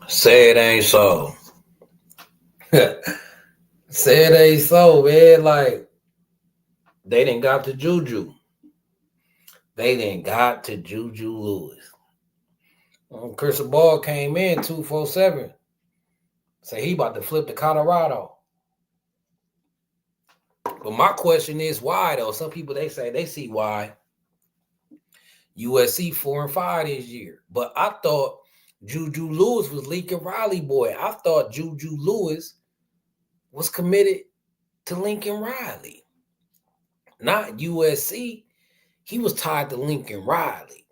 Say it ain't so. Say it ain't so, man. Like they didn't got to Juju. They didn't got to Juju Lewis. Chris Ball came in 247. Say he about to flip to Colorado. But my question is why though? Some people they say they see why USC 4-5 this year. But I thought Juju Lewis was Lincoln Riley boy. I thought Juju Lewis was committed to Lincoln Riley, not USC. He was tied to Lincoln Riley.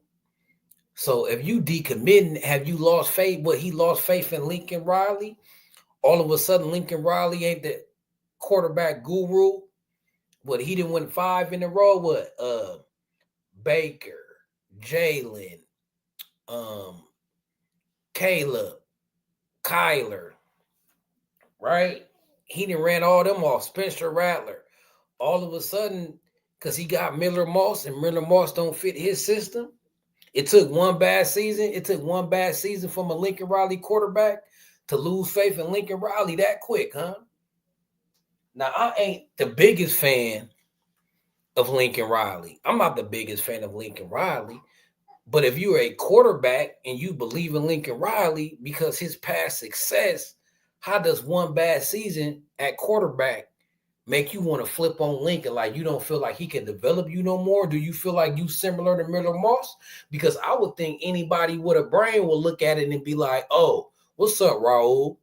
So if you decommitting, have you lost faith? But he lost faith in Lincoln Riley. All of a sudden, Lincoln Riley ain't the quarterback guru. But he didn't win 5 in a row. What? Baker, Jalen, Caleb, Kyler, right? He done ran all them off. Spencer Rattler. All of a sudden, because he got Miller Moss and Miller Moss don't fit his system. It took one bad season. It took one bad season from a Lincoln Riley quarterback to lose faith in Lincoln Riley that quick, huh? Now, I ain't the biggest fan of Lincoln Riley. I'm not the biggest fan of Lincoln Riley. But if you're a quarterback and you believe in Lincoln Riley because his past success, how does one bad season at quarterback make you want to flip on Lincoln? Like you don't feel like he can develop you no more? Do you feel like you similar to Miller Moss? Because I would think anybody with a brain will look at it and be like, oh, what's up, Raul?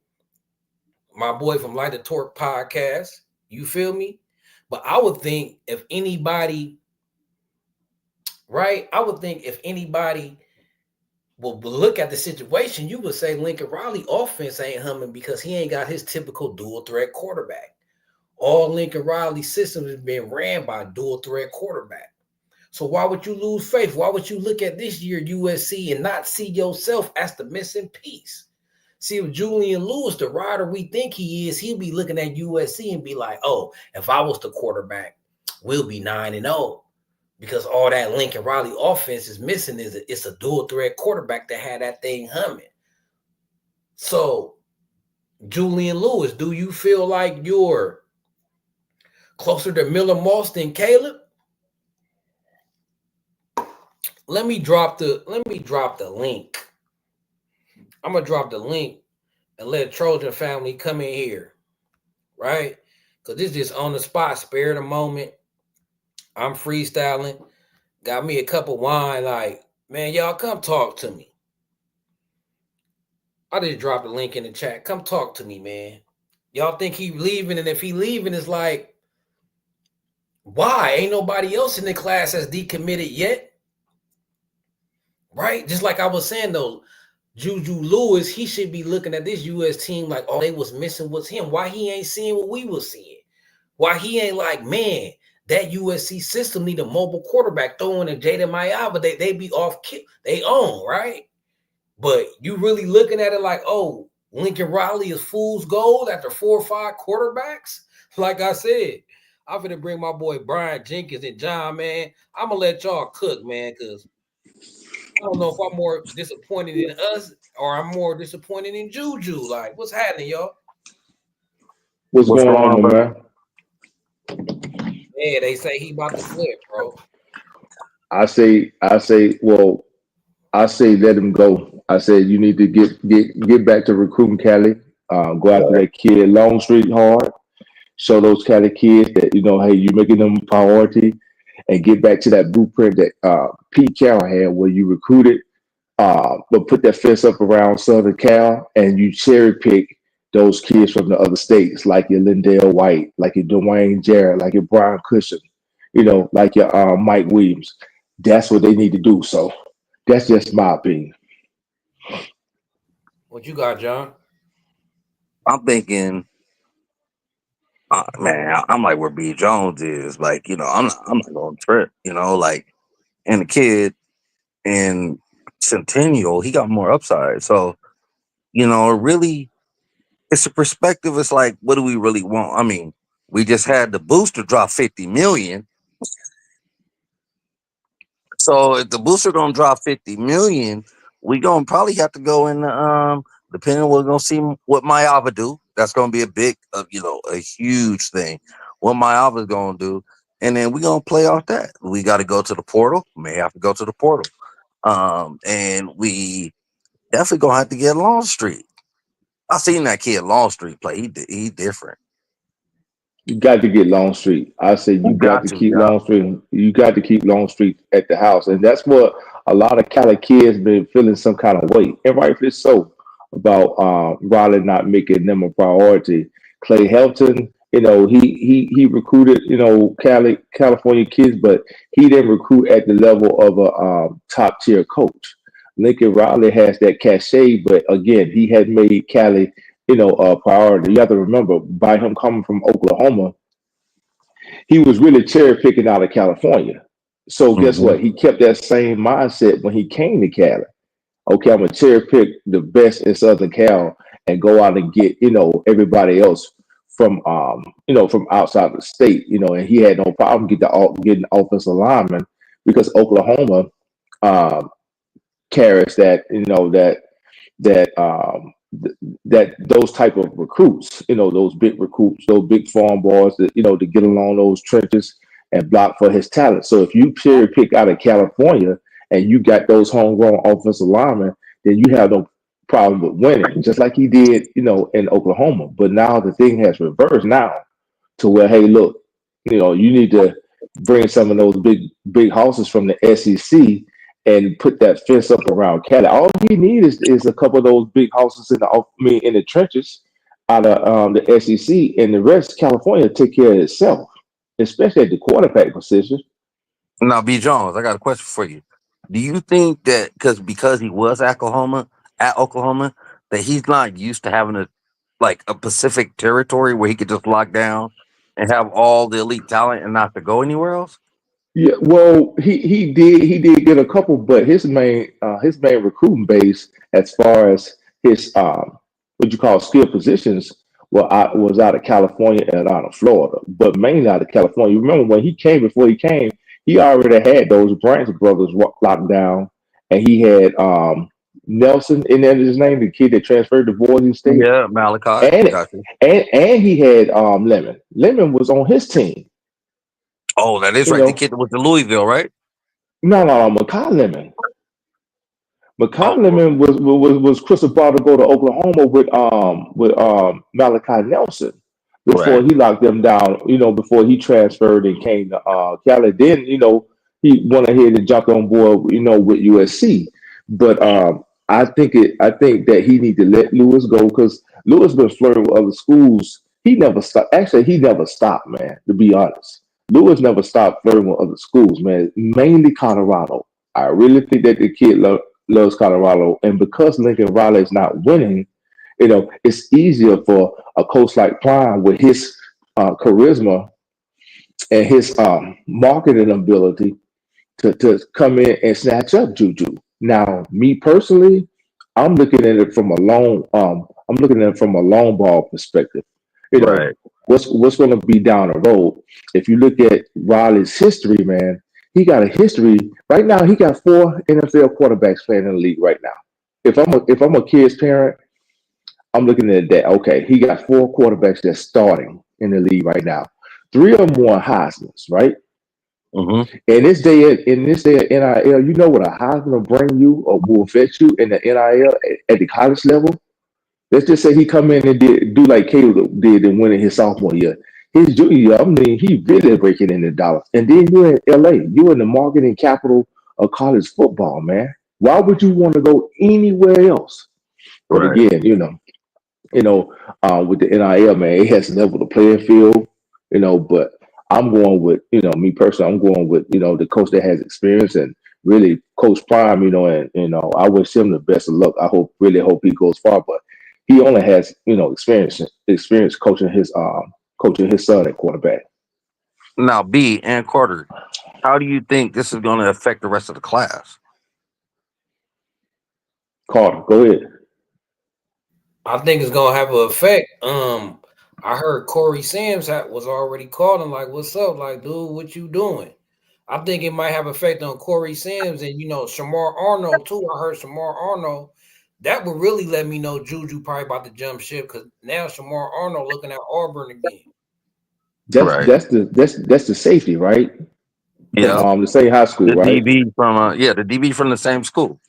My boy from Light the Torque podcast. You feel me? But I would think if anybody, right? I would think if anybody will look at the situation, you would say Lincoln Riley offense ain't humming because he ain't got his typical dual threat quarterback. All Lincoln Riley systems has been ran by a dual threat quarterback. So why would you lose faith? Why would you look at this year USC and not see yourself as the missing piece? See, if Julian Lewis, the rider we think he is, he'll be looking at USC and be like, oh, if I was the quarterback, we'll be 9-0. Because all that Lincoln Riley offense is missing is it's a dual threat quarterback that had that thing humming. So, Julian Lewis, do you feel like you're closer to Miller Moss than Caleb? Let me drop the link. I'm gonna drop the link and let Trojan family come in here, right? Because this is just on the spot, spare the moment. I'm freestyling. Got me a cup of wine. Like, man, y'all come talk to me. I just dropped the link in the chat. Come talk to me, man. Y'all think he leaving, and if he leaving, it's like, why? Ain't nobody else in the class that's decommitted yet. Right? Just like I was saying, though, Juju Lewis, he should be looking at this US team like all they was missing was him. Why he ain't seeing what we was seeing? Why he ain't like, man, that USC system need a mobile quarterback throwing a Jada Mayava. They be off kill. They own, right? But you really looking at it like, oh, Lincoln Riley is fool's gold after 4 or 5 quarterbacks? Like I said, I'm going to bring my boy Brian Jenkins and John, man. I'm going to let y'all cook, man, because I don't know if I'm more disappointed in us or I'm more disappointed in Juju. Like, what's happening, y'all? What's What's going going on, on, man? Yeah, they say he about to flip, bro. Well, I say let him go. I said you need to get back to recruiting Cali. Go after that kid, Long Street hard. Show those Cali kids that hey, you making them a priority, and get back to that blueprint that Pete Carroll had, where you recruited, but put that fence up around Southern Cal, and you cherry pick those kids from the other states, like your Lindale White, like your Dwayne Jarrett, like your Brian Cushion, like your Mike Williams. That's what they need to do. So that's just my opinion. What you got, John? I'm thinking, man, I'm like where B Jones is. Like, I'm not going to trip. Like, and the kid in Centennial, he got more upside. So, really, it's a perspective. It's like, what do we really want? I mean, we just had the booster drop 50 million. So if the booster don't drop 50 million, we gonna probably have to go in the Depending on we're gonna see what Mayava do. That's gonna be a big, a huge thing. What Mayava's gonna do, and then we're gonna play off that. We got to go to the portal. May have to go to the portal. And we definitely gonna have to get Longstreet. I seen that kid Longstreet play. He different. You got to get Longstreet. I say He you got got to to, keep yeah. Longstreet. You got to keep Longstreet at the house, and that's what a lot of Cali kids been feeling some kind of weight, and rightfully so, about Raleigh not making them a priority. Clay Helton, he recruited California kids, but he didn't recruit at the level of a top tier coach. Lincoln Riley has that cachet, but again, he had made Cali a priority. You have to remember, by him coming from Oklahoma, he was really cherry picking out of California. So guess Hmm. what? He kept that same mindset when he came to Cali. Okay, I'm gonna cherry pick the best in Southern Cal and go out and get everybody else from outside the state. And he had no problem getting offensive linemen because Oklahoma um, carries that those type of recruits, those big recruits, those big farm boys that to get along those trenches and block for his talent. So if you cherry pick out of California and you got those homegrown offensive linemen, then you have no problem with winning, just like he did, in Oklahoma. But now the thing has reversed now to where, hey, look, you need to bring some of those big houses from the SEC and put that fence up around Cali. All he needs is a couple of those big houses in the trenches out of the SEC, and the rest California take care of itself, especially at the quarterback position. Now, B Jones, I got a question for you. Do you think that because he was at Oklahoma, that he's not used to having a Pacific territory where he could just lock down and have all the elite talent and not to go anywhere else? Yeah, well, he did get a couple, but his main recruiting base as far as his what you call skill positions was out of California and out of Florida, but mainly out of California. You remember when he came? Before he came, he already had those Branch brothers locked down, and he had Nelson in there. His name, the kid that transferred to Boise State, Yeah, Malachi. and Got you. and he had Lemon. Lemon was on his team. Oh, that is You right. The know, kid that was in Louisville, right? no, Makai Lemon. Oh, McCollum Lemon was Chris about to go to Oklahoma with Malachi Nelson before right, he locked them down. Before he transferred and came to Cali. Then he went ahead and jumped on board. With USC. But I think that he need to let Lewis go because Lewis been flirting with other schools. He never stopped. Actually, he never stopped, man. To be honest, Lewis never stopped flirting with other schools, man. Mainly Colorado. I really think that the kid loves Colorado, and because Lincoln Riley is not winning, it's easier for a coach like Prime with his charisma and his marketing ability to come in and snatch up Juju. Now, me personally, I'm looking at it from a long ball perspective. You know, right, what's going to be down the road? If you look at Riley's history, man, he got a history. Right now, he got 4 NFL quarterbacks playing in the league right now. If I'm a kid's parent, I'm looking at that. Okay, he got 4 quarterbacks that's starting in the league right now. 3 of them won Heisman's, right? hmm, In this day of NIL, you know what a Heisman will bring you or will fetch you in the NIL at the college level. Let's just say he come in and do like Caleb did and win in his sophomore year. His junior year, I mean, he really breaking in the dollars. And then you're in LA. You're in the marketing capital of college football, man. Why would you want to go anywhere else? But right. again, with the NIL, man, it has leveled the playing field, but I'm going with, me personally, I'm going with, the coach that has experience and really Coach Prime, and, I wish him the best of luck. Really hope he goes far, but he only has, experience coaching his son at quarterback. Now, B and Carter, how do you think this is going to affect the rest of the class? Carter, go ahead. I think it's gonna have an effect. I heard Corey Sims was already calling, like, "What's up, like, dude? What you doing?" I think it might have effect on Corey Sims and Shamar Arnold too. I heard Shamar Arnold That would really let me know Juju probably about to jump ship because now Shamar Arnold looking at Auburn again. That's Right. that's the that's the safety, right? From Yeah. the same high school, The right? DB from the DB from the same school.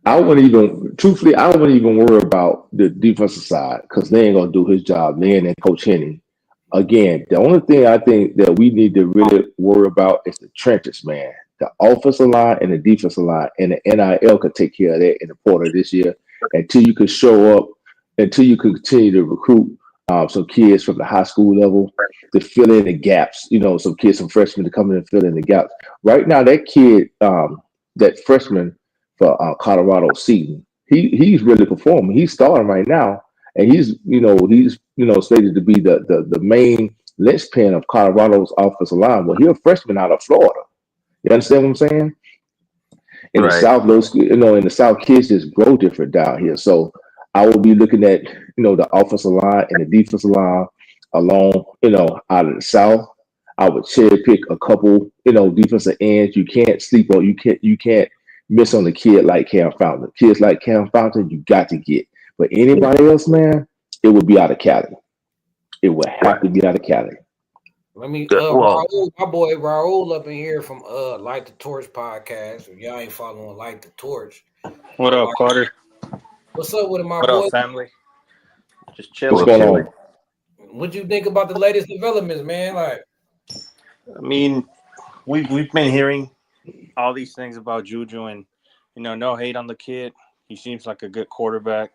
I wouldn't even, truthfully, I wouldn't even worry about the defensive side because they ain't gonna do his job. Then and Coach Henning. Again, the only thing I think that we need to really worry about is the trenches, man. The offensive line and the defensive line, and the NIL could take care of that in the quarter this year until you could show up, until you could continue to recruit some kids from the high school level to fill in the gaps. You know, some kids, some freshmen to come in and fill in the gaps. Right now, that kid, that freshman for Colorado Seton, he's really performing. He's starting right now, and he's slated to be the main linchpin of Colorado's offensive line. Well, he's a freshman out of Florida. You understand what I'm saying? In the Right. South, those in the South, kids just grow different down here. So I will be looking at the offensive line and the defensive line along out of the South. I would cherry pick a couple defensive ends. You can't sleep on you can't miss on the kid like Cam Fountain. Kids like Cam Fountain, you got to get. But anybody else, man, it would be out of Cali. It would have Right. to be out of Cali. Let me Well, Raul, my boy Raul up in here from Light the Torch podcast. If y'all ain't following Light the Torch, What go up, watch. Carter? What's up with it, my What up, boy? family? Just What's chilling, going okay. chilling. on? What you think about the latest developments, man? Like, I mean, we've been hearing all these things about Juju, and no hate on the kid. He seems like a good quarterback.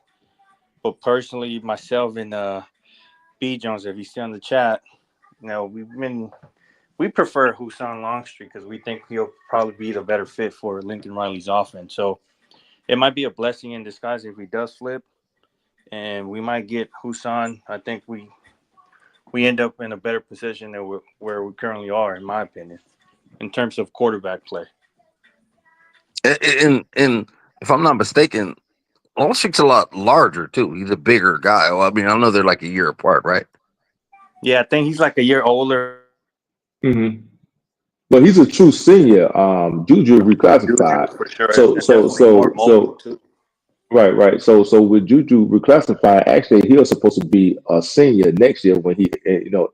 But personally, myself and B Jones, if he's still in the chat, we prefer Husan Longstreet because we think he'll probably be the better fit for Lincoln Riley's offense. So it might be a blessing in disguise if he does flip, and we might get Husan. I think we end up in a better position than where we currently are, in my opinion, in terms of quarterback play. And if I'm not mistaken, Longstreet's a lot larger too. He's a bigger guy. Well, I mean, I know they're like a year apart, right? Yeah, I think he's like a year older. Hmm. But he's a true senior. Juju Juju reclassified. for sure, and, So and so definitely more so mobile so too. right. So with Juju reclassified, actually he was supposed to be a senior next year when he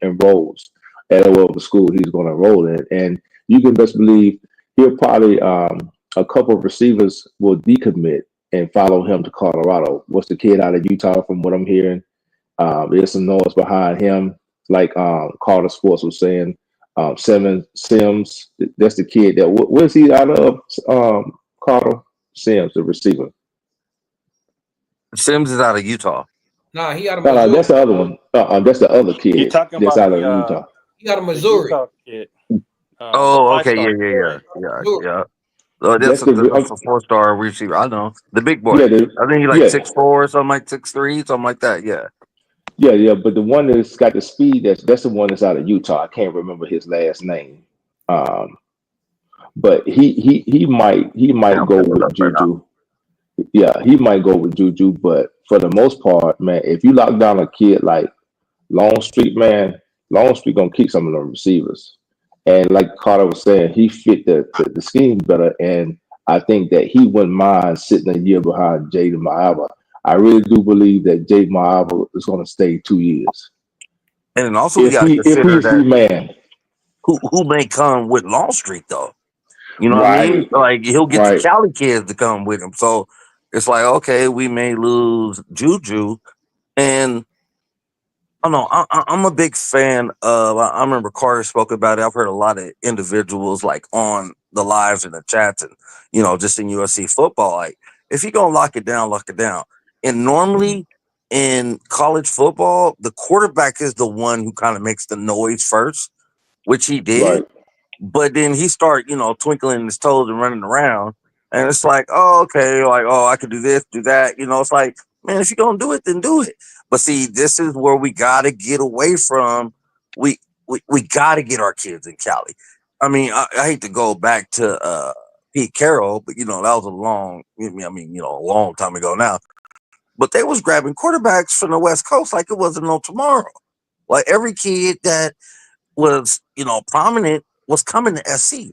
enrolls at whatever school he's going to enroll in, and you can best believe he'll probably a couple of receivers will decommit and follow him to Colorado. What's the kid out of Utah? From what I'm hearing, there's some noise behind him, like Carter Sports was saying. Sims, that's the kid that where's he out of? Carter Sims, the receiver. Sims is out of Utah. nah, he out of No, Missouri. that's the other one. That's the other You're kid talking that's about out of Utah. He out of the Missouri. Utah kid, the Oh, five okay, star yeah, kid, yeah, yeah, right? yeah, Missouri. yeah. Oh, That's the that's a 4-star receiver. I know the big boy. yeah, the I think he's like yeah, 6'4", something like 6'3", something like that. Yeah. yeah. But the one that's got the speed, that's the one that's out of Utah. I can't remember his last name. Um, but he might I'm go pulling it with up right now. Juju. Yeah, he might go with Juju. But for the most part, man, if you lock down a kid like Longstreet, man, Longstreet gonna keep some of them receivers. And like Carter was saying, he fit the scheme better. And I think that he wouldn't mind sitting a year behind Jaden Maaba. I really do believe that Jaden Maaba is gonna stay 2 years. And then also we If got to he if consider he's the that man. who may come with Longstreet though. You know what I mean? Right, Like he'll get the right. Cali kids to come with him. So it's like okay, we may lose Juju, and I don't know. I'm a big fan of. I remember Carter spoke about it. I've heard a lot of individuals like on the lives and the chats, and just in USC football. Like, if you're gonna lock it down, lock it down. And normally in college football, the quarterback is the one who kind of makes the noise first, which he did. Right. But then he start, twinkling his toes and running around. And it's like, oh, okay, like, oh, I could do this, do that. It's like, man, if you're gonna do it, then do it. But see, this is where we gotta get away from we we gotta get our kids in Cali. I mean, I hate to go back to Pete Carroll, but that was a a long time ago now. But they was grabbing quarterbacks from the West Coast like it wasn't no tomorrow. Like every kid that was, prominent was coming to SC.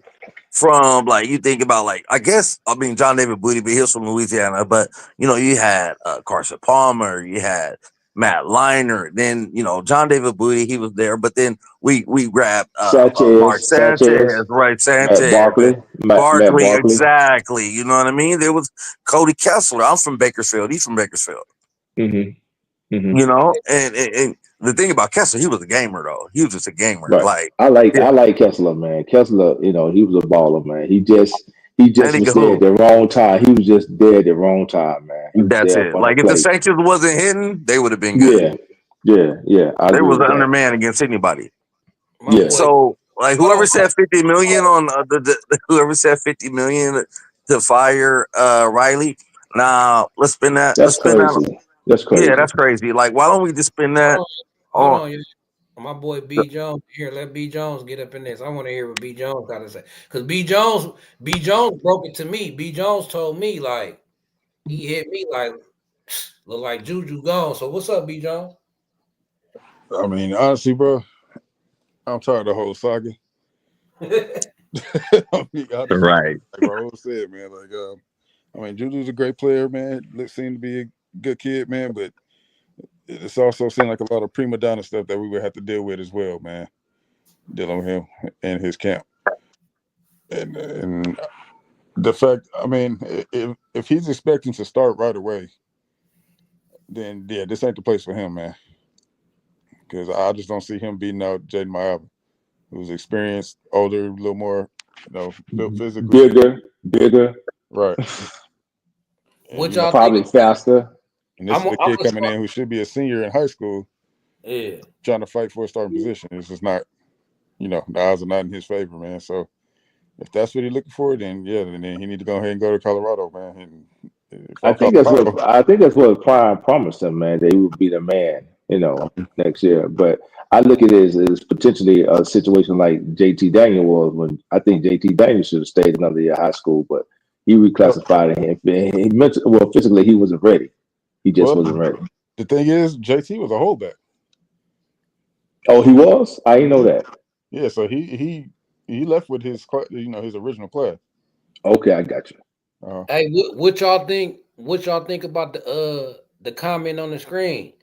from like you think about like I guess I mean John David Booty, but he was from Louisiana. But you had Carson Palmer, you had Matt Leinart, then John David Booty, he was there. But then we grabbed Mark Sanchez, Sanchez, right? Matt Sanchez and Barkley, Matt Barkley, Barkley. exactly. You know what I mean? There was Cody Kessler. I'm from Bakersfield. He's from Bakersfield. Hmm. Hmm. And the thing about Kessler, he was a gamer though. He was just a gamer. Right. Like, I yeah, like Kessler, man. Kessler, he was a baller, man. He just and he was could there at hoop. the wrong time. He was just there at the wrong time, man. He was That's there up it. on the Like if the plate. Sanctions wasn't hitting, they would have been good. Yeah, yeah. I They agree was with an that. underman against anybody. My Yeah. boy, So like hold whoever on, said 50 million on whoever said 50 million to fire Riley. Now let's spend that. Let's That's spend that. crazy. That's Yeah, crazy. that's crazy. Like why don't we just spend hold that on, hold on? on. My boy B Jones here. Let B Jones get up in this. I want to hear what B Jones got to say. Because B Jones broke it to me. B Jones told me like he hit me like look like Juju gone. So what's up, B Jones? I mean, honestly, bro, I'm tired of the whole saga. I mean, honestly, Right. like Raul said, man, like, I mean, Juju's a great player, man. Seemed to be a good kid, man, but it's also seemed like a lot of prima donna stuff that we would have to deal with as well, man. Dealing with him and his camp, and the fact, I mean, if he's expecting to start right away, then yeah, this ain't the place for him, man. Because I just don't see him beating out Jaden Miaba, who's experienced, older, a little more, built physically. Bigger, Right. What And y'all think probably about? faster. this is a I'm kid gonna coming start. in who should be a senior in high school Yeah. trying to fight for a starting position. It's just not, the odds are not in his favor, man. So if that's what he's looking for, then yeah, then he need to go ahead and go to Colorado, man. And if I'm Colorado, I think that's what Prime promised him, man. That he would be the man, next year. But I look at it as potentially a situation like JT Daniel was when I think JT Daniel should have stayed another year of high school, but he well, reclassified and he well, physically he wasn't ready. He just well, wasn't ready. the thing is, JT was a holdback. Oh, he was? I didn't know that. Yeah, so he left with his original class. Okay, I got you. Uh, Hey, what y'all think? What y'all think about the comment on the screen?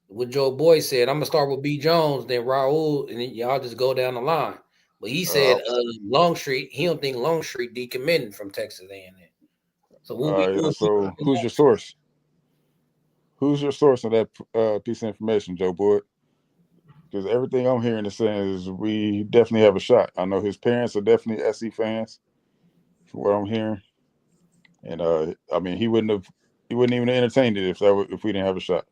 What Joe Boy said. I'm gonna start with B Jones, then Raul, and then y'all just go down the line. But he uh, said Longstreet. He don't think Longstreet decommitting from Texas A&M. So yeah. So who's your source? Who's your source of that piece of information, Joe Boyd? Because everything I'm hearing is saying is we definitely have a shot. I know his parents are definitely SC fans, from what I'm hearing, and I mean he wouldn't even entertain it if we didn't have a shot.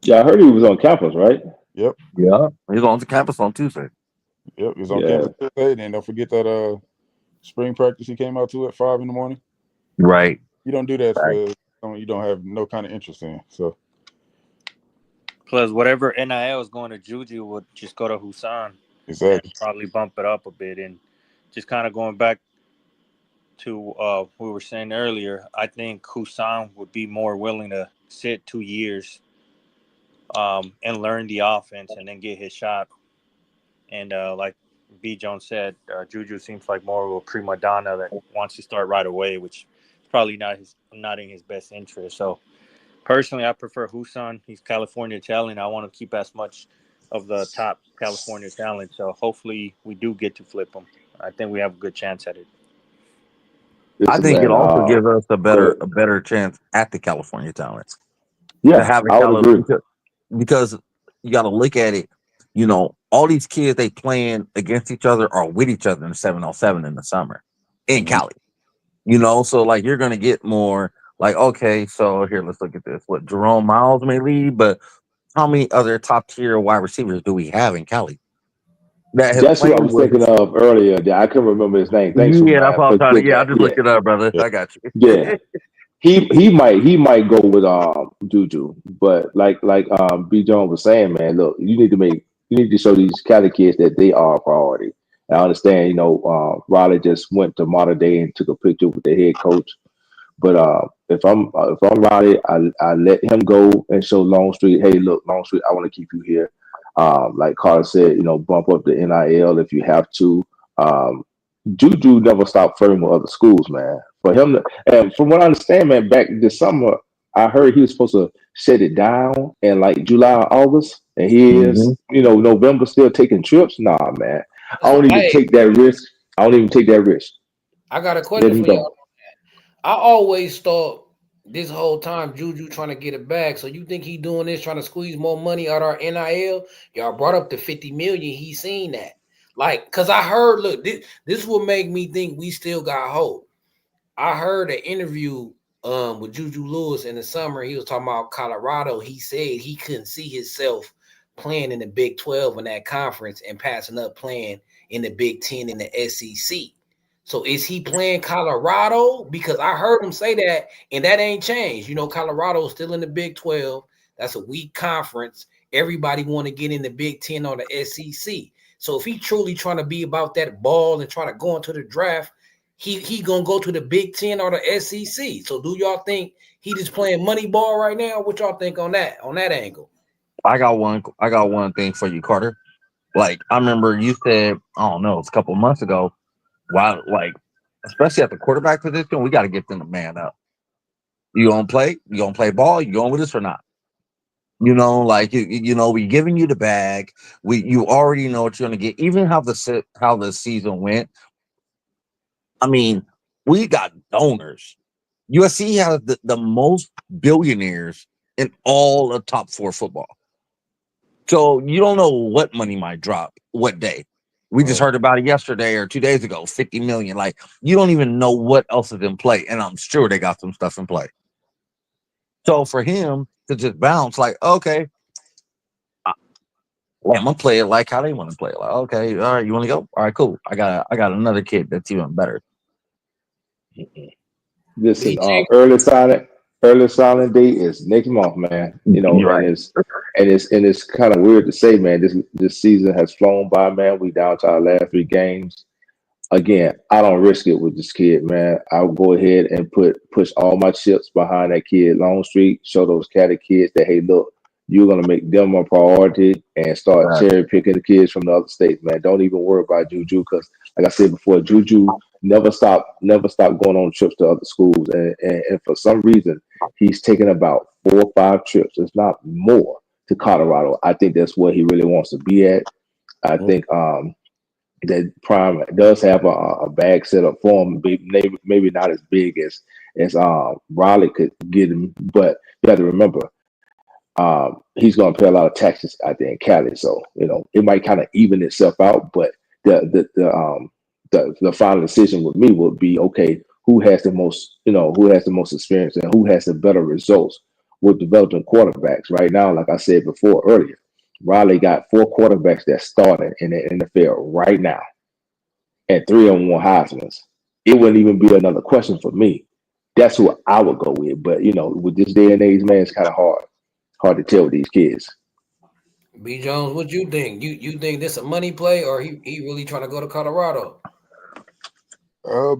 Yeah, I heard he was on campus, right? Yep, Yeah. He's on the campus on Tuesday. yep. He's on Yeah. campus today, and don't forget that spring practice he came out to at 5 in the morning. Right. You don't do that Right. for someone you don't have no kind of interest in. So Plus, whatever NIL is going to Juju would just go to Husan and exactly. probably bump it up a bit. And just kind of going back to what we were saying earlier, I think Husan would be more willing to sit 2 years and learn the offense and then get his shot. And like B. Jones said, Juju seems like more of a prima donna that wants to start right away, which is probably not in his best interest. So personally, I prefer Husan. He's California talent. I want to keep as much of the top California talent. So hopefully we do get to flip him. I think we have a good chance at it. I Listen, think it man. also gives us a Go ahead. better chance at the California talent to Yeah, have a I would agree. because you got to look at it. All these kids they playing against each other or with each other in the 7-on-7 in the summer in Hmm. Cali. So like you're gonna get more like okay, so here let's look at this. What Jerome Miles may lead, but how many other top tier wide receivers do we have in Cali that has That's who I played was with? thinking of earlier. I couldn't remember his name. Thanks for Yeah, that's what I'm for trying to. putting Yeah, I that. just Yeah, looked it up, brother. Yeah. I got you. yeah. He might go with Juju, but like B Jones was saying, man, look, you need to show these Cali kids that they are a priority. And I understand, Riley just went to Modern Day and took a picture with the head coach. But if I'm Riley, I let him go and show Longstreet, hey, look, Longstreet, I want to keep you here. Like Carter said, bump up the NIL if you have to. Um, Juju never stopped flirting with other schools, man. For him, and from what I understand, man, back this summer, I heard he was supposed to shut it down in like July, August, and he Mm-hmm. is, November still taking trips. Nah, man, I So don't even hey, take that risk. I don't even take that risk. I got a Let question him for y'all. go. I always thought this whole time Juju trying to get it back. So you think he doing this trying to squeeze more money out our NIL? Y'all brought up the 50 million. He seen that. Like, cause I heard, look, this will make me think we still got hope. I heard an interview with Juju Lewis in the summer. He was talking about Colorado. He said he couldn't see himself playing in the Big 12 in that conference and passing up playing in the Big 10 in the SEC. So is he playing Colorado? Because I heard him say that, and that ain't changed. Colorado is still in the Big 12. That's a weak conference. Everybody want to get in the Big 10 or the SEC. So if he truly trying to be about that ball and trying to go into the draft, he gonna go to the Big 10 or the SEC. So do y'all think he just playing money ball right now? What y'all think on that angle? I got one thing for you, Carter. Like I remember you said, I don't know, it's a couple months ago. Wow, like especially at the quarterback position, we got to get them to man up. You gonna play? You gonna play ball? You going with us or not? Like we giving you the bag. You already know what you're gonna get. Even how the season went. I mean, we got donors. USC has the most billionaires in all of top four football. So you don't know what money might drop what day. We just Right. heard about it yesterday or 2 days ago, 50 million. Like you don't even know what else is in play. And I'm sure they got some stuff in play. So for him to just bounce, like, okay, I'm gonna play it like how they want to play it. Like, okay, all right, you want to go? All right, cool. I got another kid that's even better. Listen, BJ, early signing date is next month, man. You're And right. it's kind of weird to say, man. This season has flown by, man. We down to our last three games. Again, I don't risk it with this kid, man. I'll go ahead and push all my chips behind that kid, Longstreet. Show those catty kids that, hey, look, you're gonna make them a priority and start Uh, cherry picking the kids from the other states, man. Don't even worry about Juju, because like I said before, Juju never stop going on trips to other schools, and for some reason he's taken about 4 or 5 trips, if not more, to Colorado. I think that's where he really wants to be at. I think that Prime does have a bag set up for him, maybe not as big as Raleigh could get him, but you have to remember he's going to pay a lot of taxes out there in Cali, so it might kind of even itself out. But the final decision with me would be, okay, who has the most experience and who has the better results with developing quarterbacks right now. Like I said before earlier, Raleigh got 4 quarterbacks that's starting in the NFL right now, and 3 of them won Heisman's. It wouldn't even be another question for me. That's who I would go with. But with this day and age, man, it's kind of hard to tell with these kids. B Jones, what you think? You think this a money play or he really trying to go to Colorado?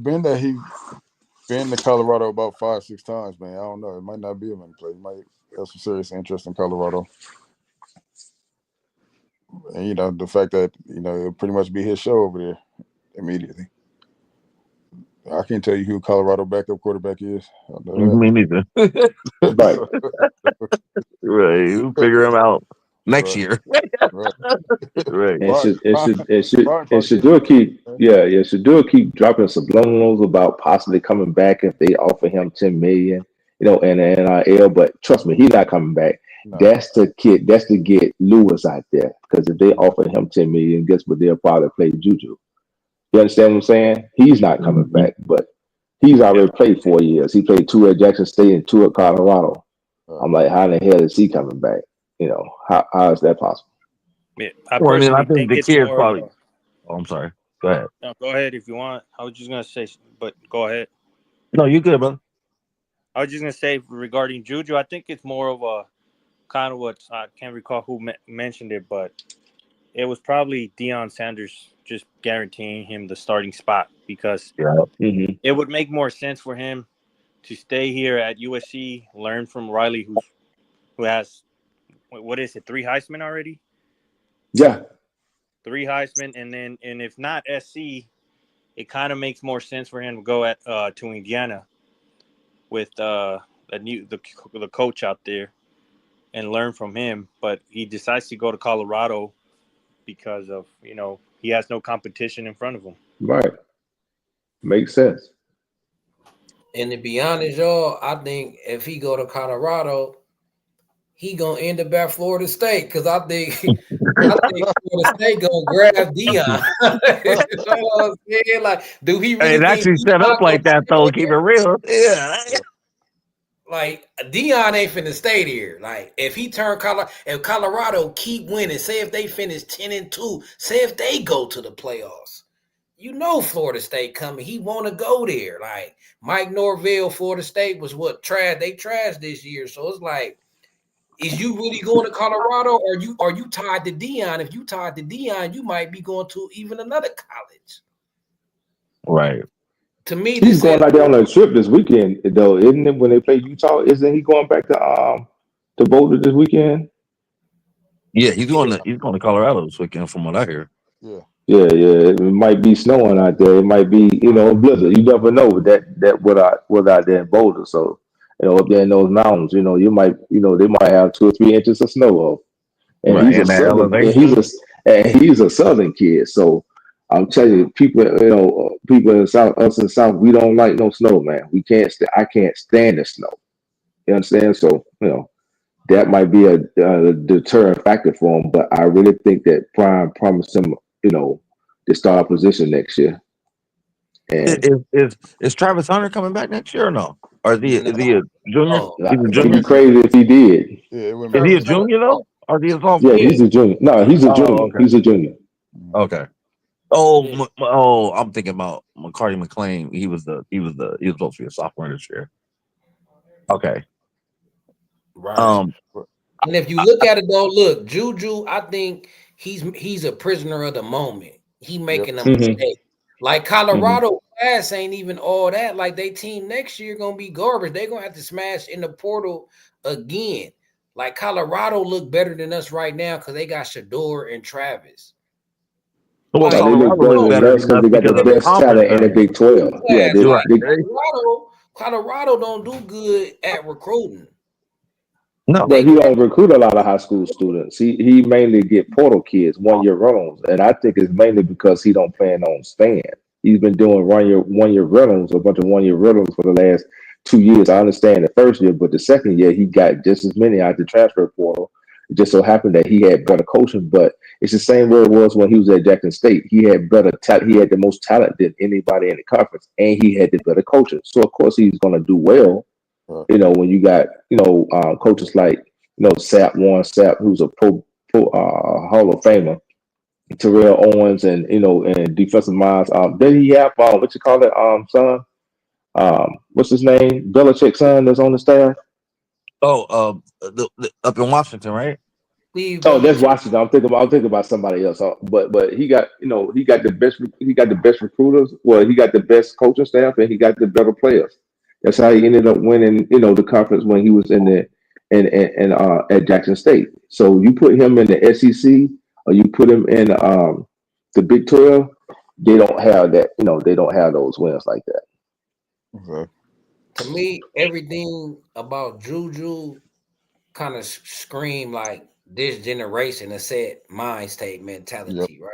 Been that he been to Colorado about 5, 6 times, man. I don't know. It might not be a money play. He might have some serious interest in Colorado. And the fact that it'll pretty much be his show over there immediately. I can't tell you who Colorado backup quarterback is. I know me neither. Right. that. Right. We'll figure him out next Right, year. right. Right. And Brian, should and Brian, should and should Brian and probably should get do him it too. keep Man. yeah, should do it keep dropping subliminals about possibly coming back if they offer him 10 million, in the NIL. But trust me, he's not coming back. No. That's to get Lewis out there. Because if they offer him 10 million, guess what? They'll probably play Juju. You understand what I'm saying? He's not coming Mhm. back, but he's Yeah, already played 4 years. He played 2 at Jackson State and 2 at Colorado. Uh, I'm like, how in the hell is he coming back? How is that possible? yeah. I Well, and then I personally think think the it's kids more of probably. a. Oh, I'm sorry. Go ahead. No, go ahead if you want. I was just gonna say, but go ahead. No, you good, brother. I was just gonna say regarding Juju, I think it's more of a kind of what I can't recall who mentioned it, but it was probably Deion Sanders just guaranteeing him the starting spot because Yeah. Hmm. it would make more sense for him to stay here at USC, learn from Riley, who has what is it, 3 Heisman already, Yeah. 3 Heisman, and if not SC, it kind of makes more sense for him to go to Indiana with the coach out there and learn from him. But he decides to go to Colorado because of, he has no competition in front of him. Right. Makes sense. And to be honest, y'all, I think if he go to Colorado, he gonna end up at Florida State because I think Florida State gonna grab Dion. You know what I'm saying? Like, do he Hey, really it think actually set Dion up like gonna that stay though. Keep it there? real. Yeah. Like, Dion ain't finna stay there. Like, if he if Colorado keep winning, say if they finish 10-2, say if they go to the playoffs, Florida State coming. He want to go there. Like, Mike Norvell, Florida State was trash. They trashed this year. So it's like, is you really going to Colorado, or are you tied to Dion? If you tied to Dion, you might be going to even another college. Right. To me, He's this going is out there on a trip this weekend, though, isn't it? When they play Utah, isn't he going back to Boulder this weekend? Yeah, he's going to Colorado this weekend, from what I hear. Yeah. Yeah. It might be snowing out there. It might be, a blizzard. You never know that what out there in Boulder. So, up there in those mountains, you might, they might have 2 or 3 inches of snow up. And Right, he's a and that southern, elevation. and he's a southern kid. So I'm telling you, people, people in the South, us in the South, we don't like no snow, man. We can't. I can't stand the snow. You understand? So that might be a deterrent factor for him. But I really think that Prime promised him, the star position next year. And Is Travis Hunter coming back next year or no? Or is he a junior? no. He's a it'd be junior. crazy if he did. Yeah, it wouldn't Is make he a Travis sense. Hunter, junior though? Or is he a Yeah, sophomore? yeah, he's a junior. No, he's a Oh, junior. okay. He's a junior. Okay. Oh, yeah, I'm thinking about McCarty McLean. He was supposed to be a sophomore this year. Okay. right. Um. But And if you look at it though, look, JuJu, I think he's a prisoner of the moment. He yep. making a Hmm. mistake. Like, Hmm. Colorado class ain't even all that. Like, they team next year gonna be garbage. They gonna have to smash in the portal again. Like, Colorado look better than us right now because they got Shador and Travis. Well, No, Like, they look Colorado better looks no, than better us than because us they got the because of the best conference talent in the thing. Big 12. Yeah, class. Like, You're right. Colorado don't do good at recruiting. No. but They he grab don't recruit a lot of high school students. He mainly get portal kids, 1 year rentals, and I think it's mainly because he don't plan on staying. He's been doing 1 year rentals, a bunch of 1 year rentals for the last 2 years. I understand the first year, but the second year he got just as many out the transfer portal. It just so happened that he had better coaching, but it's the same way it was when he was at Jackson State. He had better talent. He had the most talent than anybody in the conference, and he had the better coaching. So of course he's going to do well, when you got, coaches like, Warren Sapp, who's a Hall of Famer, Terrell Owens, and defensive minds. Then he have what you call it, son? What's his name? Belichick's son that's on the staff. Oh, up in Washington, right? Steve Oh, that's Belichick. Washington. I'm thinking about somebody else. But he got the best recruiters. Well, he got the best coaching staff, and he got the better players. That's how he ended up winning, the conference when he was in the in at Jackson State. So you put him in the SEC, or you put him in the Big 12. They don't have that. They don't have those wins like that. Okay. To me, everything about JuJu kind of scream like this generation a set mind state Yep. mentality, right?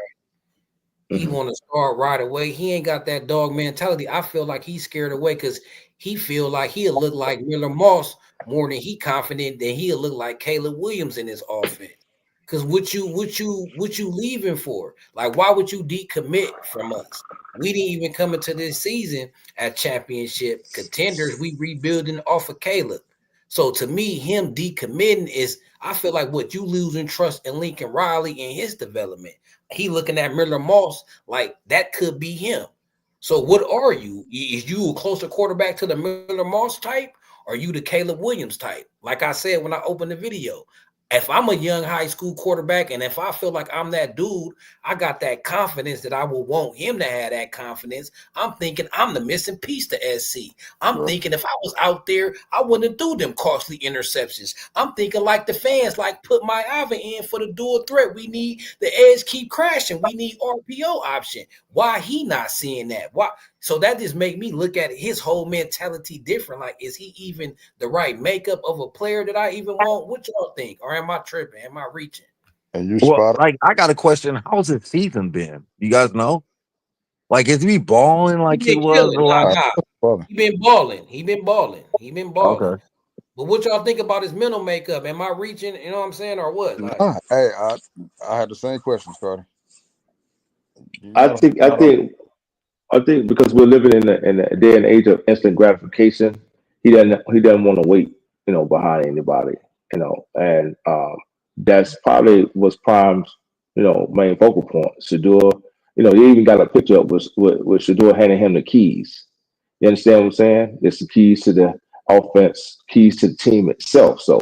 He Hmm. want to start right away. He ain't got that dog mentality. I feel like he's scared away because he feel like he'll look like Miller Moss more than he confident than he'll look like Caleb Williams in his offense. Because what you leaving for? Like, why would you decommit from us? We didn't even come into this season at championship contenders. We rebuilding off of Caleb. So to me, him decommitting is, I feel like, what you losing trust in Lincoln Riley and his development. He looking at Miller Moss like that could be him. So what are you? Is you a closer quarterback to the Miller Moss type, or you the Caleb Williams type? Like I said when I opened the video, If I'm a young high school quarterback and if I feel like I'm that dude, I got that confidence that I will want him to have that confidence. I'm thinking I'm the missing piece to SC. I'm Right. thinking if I was out there, I wouldn't have threw them costly interceptions. I'm thinking like the fans, like put my Ivan in for the dual threat. We need the edge keep crashing. We need RPO option. Why he not seeing that? Why? So that just make me look at his whole mentality different. Like, is he even the right makeup of a player that I even want? What y'all think? Or am I tripping? Am I reaching? And you Well, spot like I got a question. How's his season been? You guys know? Like, is he balling He like he been was killing. the Nah, last? on. nah. Father. He been balling. He been balling. He been balling. Okay. But what y'all think about his mental makeup? Am I reaching? You know what I'm saying, or what? Like, Nah, hey, I had the same questions, Carter. You I not think I not all. think I think because we're living in a day and age of instant gratification, he doesn't want to wait, behind anybody, and that's probably was Prime's, main focal point. Shador, he even got a picture up with Shador handing him the keys. You understand what I'm saying? It's the keys to the offense, keys to the team itself. So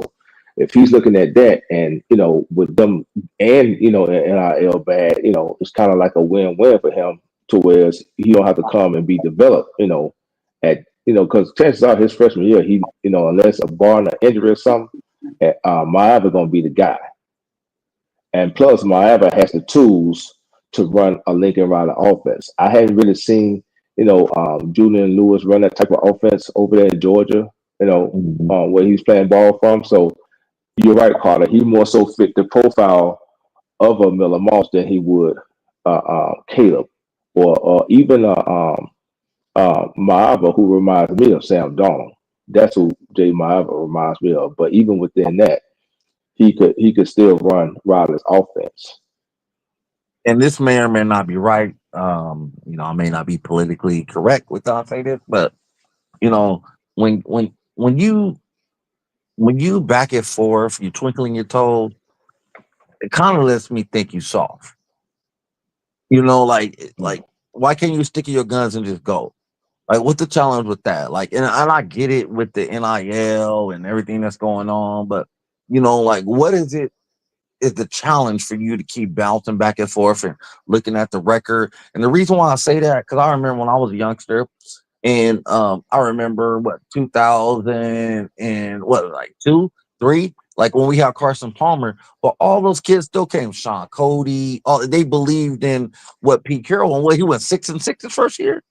if he's looking at that and, with them and, NIL bad, it's kind of like a win-win for him to where he don't have to come and be developed, because chances are his freshman year, unless a barring an injury or something, Maava going to be the guy. And plus, Miami has the tools to run a Lincoln Riley offense. I hadn't really seen, Julian Lewis run that type of offense over there in Georgia, Mhm. where he's playing ball from. So you're right, Carter. He more so fit the profile of a Miller Moss than he would Caleb or even Maava, who reminds me of Sam Darnold. That's who Jay Maava reminds me of. But even within that, he could still run Riley's offense. And this may or may not be right. I may not be politically correct with I say this, but you know, when you back and forth, you twinkling your toes, it kind of lets me think you soft. Mm. Like why can't you stick to your guns and just go? Like, what's the challenge with that? Like, and I get it with the NIL and everything that's going on, but like, what is the challenge for you to keep bouncing back and forth and looking at the record? And the reason why I say that, because I remember when I was a youngster, and I remember what 2000 and what like 2, 3, like when we had Carson Palmer, but all those kids still came. Sean Cody, all they believed in what Pete Carroll and what he went 6-6 his first year.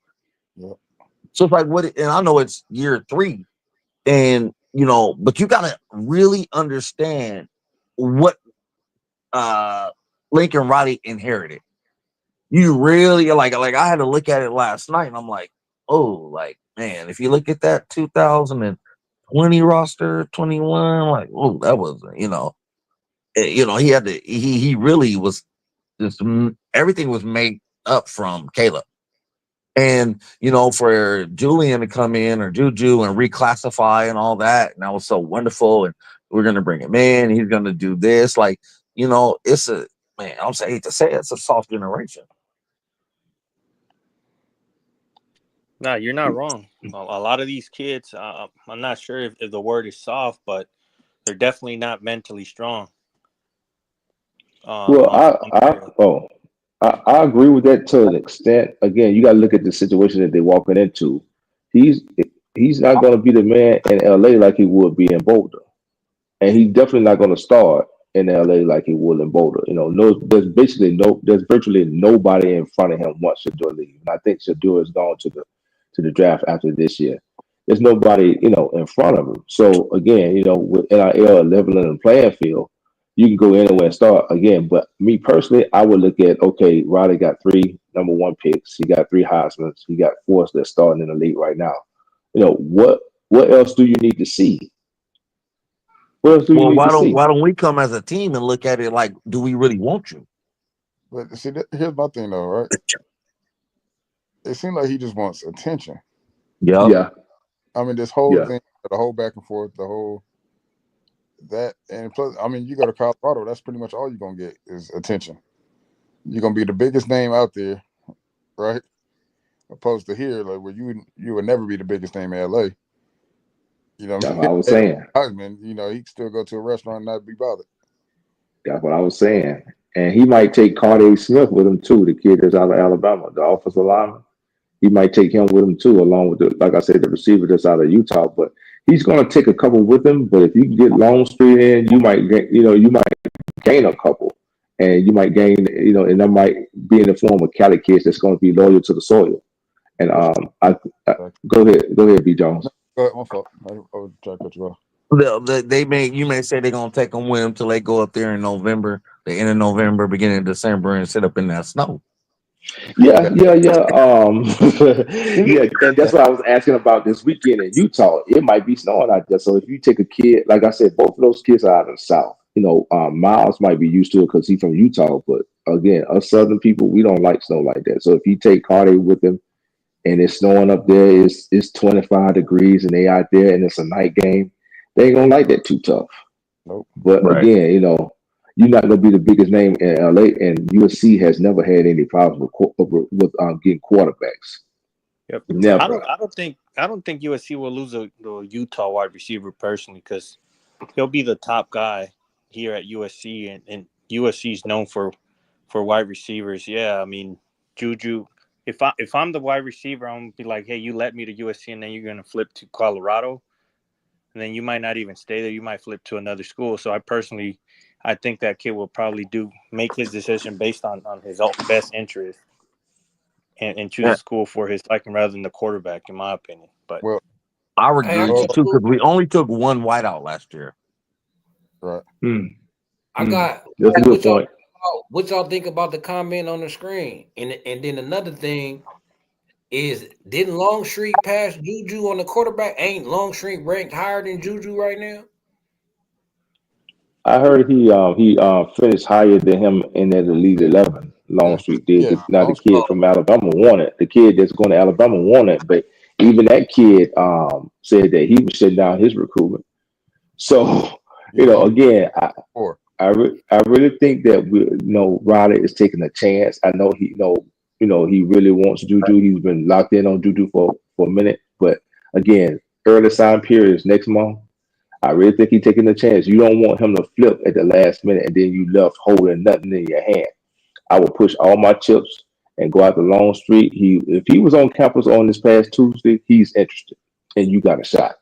Yeah. So it's like what, and I know it's year 3, and but you got to really understand what uh Lincoln Riley inherited. You really like I had to look at it last night, and I'm like, oh, like man, if you look at that 2020 roster, 21, like, oh, that was he had to he really was just everything was made up from Caleb. And for Julian to come in or Juju and reclassify and all that, and that was so wonderful. And we're gonna bring him in. He's gonna do this. Like, it's a man. I'm saying to say it's a soft generation. No, you're not wrong. A lot of these kids, I'm not sure if the word is soft, but they're definitely not mentally strong. Well, On the field. I agree with that to an extent. Again, you got to look at the situation that they're walking into. He's he's not going to be the man in LA like he would be in Boulder, and he's definitely not going to start in LA like he would in Boulder. No, there's virtually nobody in front of him once Shador leaves. And I think Shador is going to the draft after this year. There's nobody, in front of him. So again, with NIL leveling the playing field, you can go anywhere and start again. But me personally, I would look at okay, Riley got 3 number 1 picks. He got 3 Heisman's. He got 4 that's starting in the league right now. What else do you need to see? What else do you Well, need why to don't see? why don't we come as a team and look at it like, do we really want you? But see, here's my thing though, right? It seems like he just wants attention. Yep. Yeah, I mean, this whole yeah. thing, the whole back and forth, the whole that, and plus, I mean, you go to Colorado, that's pretty much all you're gonna get is attention. You're gonna be the biggest name out there, right? Opposed to here, like where you would never be the biggest name in LA. You know what That's I what mean? I was Hey, saying. Heisman, he can still go to a restaurant and not be bothered. That's what I was saying. And he might take Carter Smith with him too, the kid that's out of Alabama, the offensive lineman. He might take him with him too, along with the, like I said, the receiver that's out of Utah. But he's going to take a couple with him. But if you can get Longstreet in, you might get, you might gain a couple, and you might gain, and that might be in the form of Cali kids that's going to be loyal to the soil. And I go ahead, B Jones. My fault. I was trying to cut you off. You may say they're gonna take them with them till they go up there in November, the end of November, beginning of December, and sit up in that snow. Yeah. Yeah, and that's what I was asking about this weekend in Utah. It might be snowing out there. So if you take a kid, like I said, both of those kids are out of the South. Miles might be used to it because he's from Utah, but again, us Southern people, we don't like snow like that. So if you take Carter with him and it's snowing up there, it's 25 degrees and they out there and it's a night game, they ain't gonna like that too tough. Nope. But Right. again, you're not going to be the biggest name in LA, and USC has never had any problems with getting quarterbacks. Yep. Never. I don't think USC will lose the Utah wide receiver personally, because he'll be the top guy here at USC, and USC is known for wide receivers. Yeah, I mean, JuJu. If I'm the wide receiver, I'm gonna be like, hey, you let me to USC, and then you're gonna flip to Colorado, and then you might not even stay there. You might flip to another school. So I think that kid will probably make his decision based on his own best interest, and choose a school for his liking rather than the quarterback, in my opinion. But Well, I would Hey, agree with you too, because we only took one whiteout last year. right. I got That's a good point. what y'all think about the comment on the screen, and then another thing is, didn't Longstreet pass JuJu on the quarterback? Ain't Longstreet ranked higher than JuJu right now? I heard he finished higher than him in that Elite 11. Yeah. Longstreet did. Yeah. Now the kid Oh, from Alabama won it. The kid that's going to Alabama won it, but even that kid said that he was shutting down his recruitment. So again, I really think that Riley is taking a chance. I know he really wants JuJu. He's been locked in on JuJu for a minute, but again, early sign period is next month. I really think he's taking a chance. You don't want him to flip at the last minute and then you left holding nothing in your hand. I would push all my chips and go out to Longstreet. If he was on campus on this past Tuesday, he's interested, and you got a shot.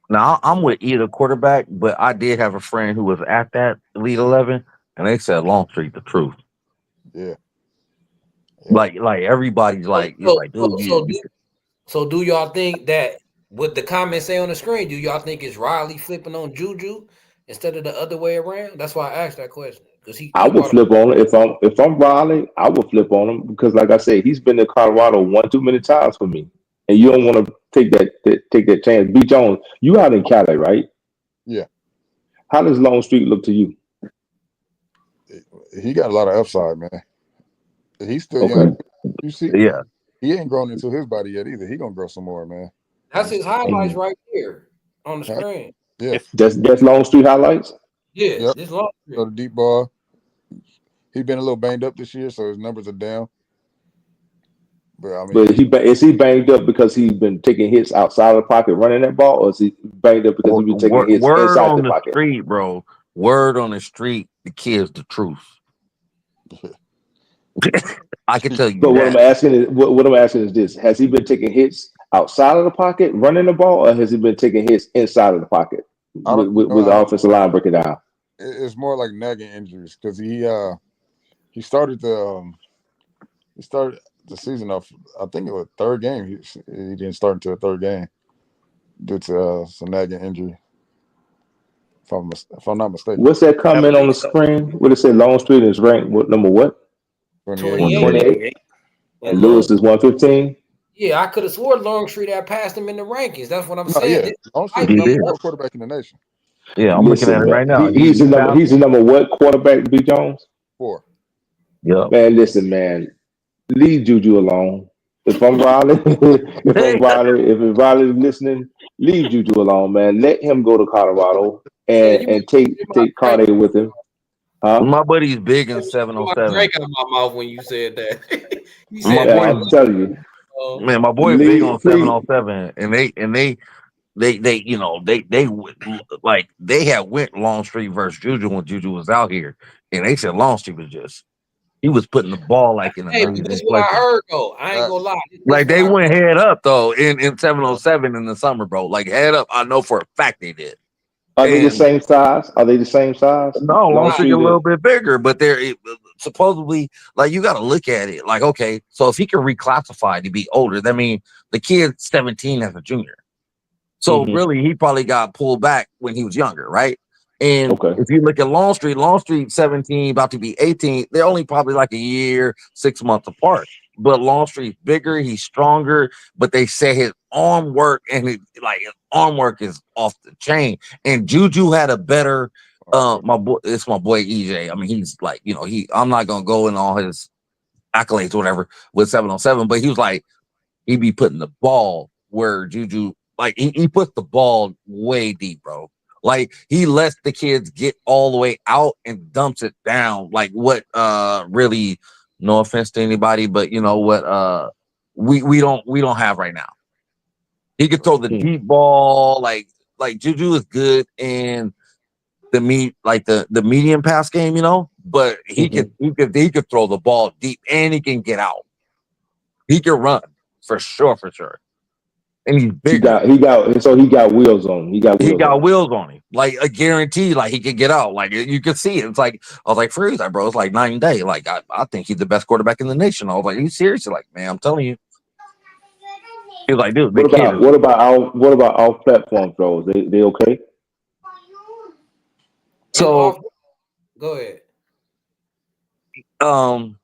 Now I'm with either quarterback, but I did have a friend who was at that Elite 11, and they said Longstreet the truth. Yeah. Like everybody's like, you're like, dude, So do y'all think that what the comments say on the screen? Do y'all think it's Riley flipping on JuJu instead of the other way around? That's why I asked that question, because he I would brought flip on it if I'm Riley. I would flip on him because, like I said, he's been to Colorado one too many times for me, and you don't want to take that chance. B Jones, you out in Cali, right? Yeah. How does Longstreet look to you? He got a lot of upside, man. He's still Okay. young. You see, yeah. he ain't grown into his body yet either. He gonna grow some more, man. that's his highlights right here on the screen. Yeah. That's Longstreet highlights. Yeah, Yep. this long. So the deep ball. He's been a little banged up this year, so his numbers are down. But I mean, Is he banged up because he's been taking hits outside of the pocket running that ball, or is he banged up because he's been taking hits Word inside on the the pocket? street, bro. Word on the street, the kid's the truth. I can tell you But that. what I'm asking is this: has he been taking hits outside of the pocket running the ball, or has he been taking hits inside of the pocket I don't with the offensive line breaking down? It's more like nagging injuries because he started the season off. I think it was third game. He didn't start until the third game due to some nagging injury. If I'm not mistaken. What's that comment on the screen? What it say? Longstreet is ranked number what? 28. 28. And Lewis is 115. Yeah, I could have swore Longstreet had passed him in the rankings. That's what I'm No, saying. yeah. Longstreet is number 4 quarterback in the nation. Yeah, I'm looking at it right now. He's the number what quarterback? B Jones. 4. Yeah. Man, listen, man. Leave JuJu alone. If I'm Riley, if Riley's listening, leave JuJu alone, man. Let him go to Colorado and take Carter with him. Huh? My buddy's big in 707. Drink out of my mouth when you said that. My boy, I'm telling you, man, my boy big on 707, and like they had went Longstreet versus Juju when Juju was out here, and they said Longstreet was just he was putting the ball like in Hey, but this amazing what I places. heard though. I ain't Uh, gonna lie. This Like what they I heard. went head up though in uh, 707 in the summer, bro. Like head up, I know for a fact they did. Are they the And same size? Are they the same size? no, Long Longstreet Street a little and bit bigger, but supposedly like you got to look at it like okay, so if he can reclassify to be older, that means the kid's 17 as a junior. So hmm really, he probably got pulled back when he was younger, right? And okay. if you look at Longstreet 17, about to be 18, they're only probably like a year, 6 months apart. But Longstreet's bigger, he's stronger, but they say his arm work and his arm work is off the chain. And Juju had a better okay. it's my boy EJ. I mean, he's like, I'm not gonna go in all his accolades or whatever with 707, but he was like he be putting the ball where Juju, like he puts the ball way deep, bro. Like he lets the kids get all the way out and dumps it down. Like what really, no offense to anybody, but you know what we don't have right now. He could throw the Mm. deep ball, like Juju is good in the medium pass game, but he hmm could he could throw the ball deep and he can get out. He can run for sure. And he's bigger. He got wheels on him. He got He wheels got on him. wheels on him, like a guarantee. Like he could get out. Like you could see it. It's like I was like, Freeze, like, bro, it's like night and day. Like I think he's the best quarterback in the nation. I was like, are you serious? He's like, man, I'm telling you. He's like, dude, the kid is What about off platform throws? They okay? His so off. Go ahead. um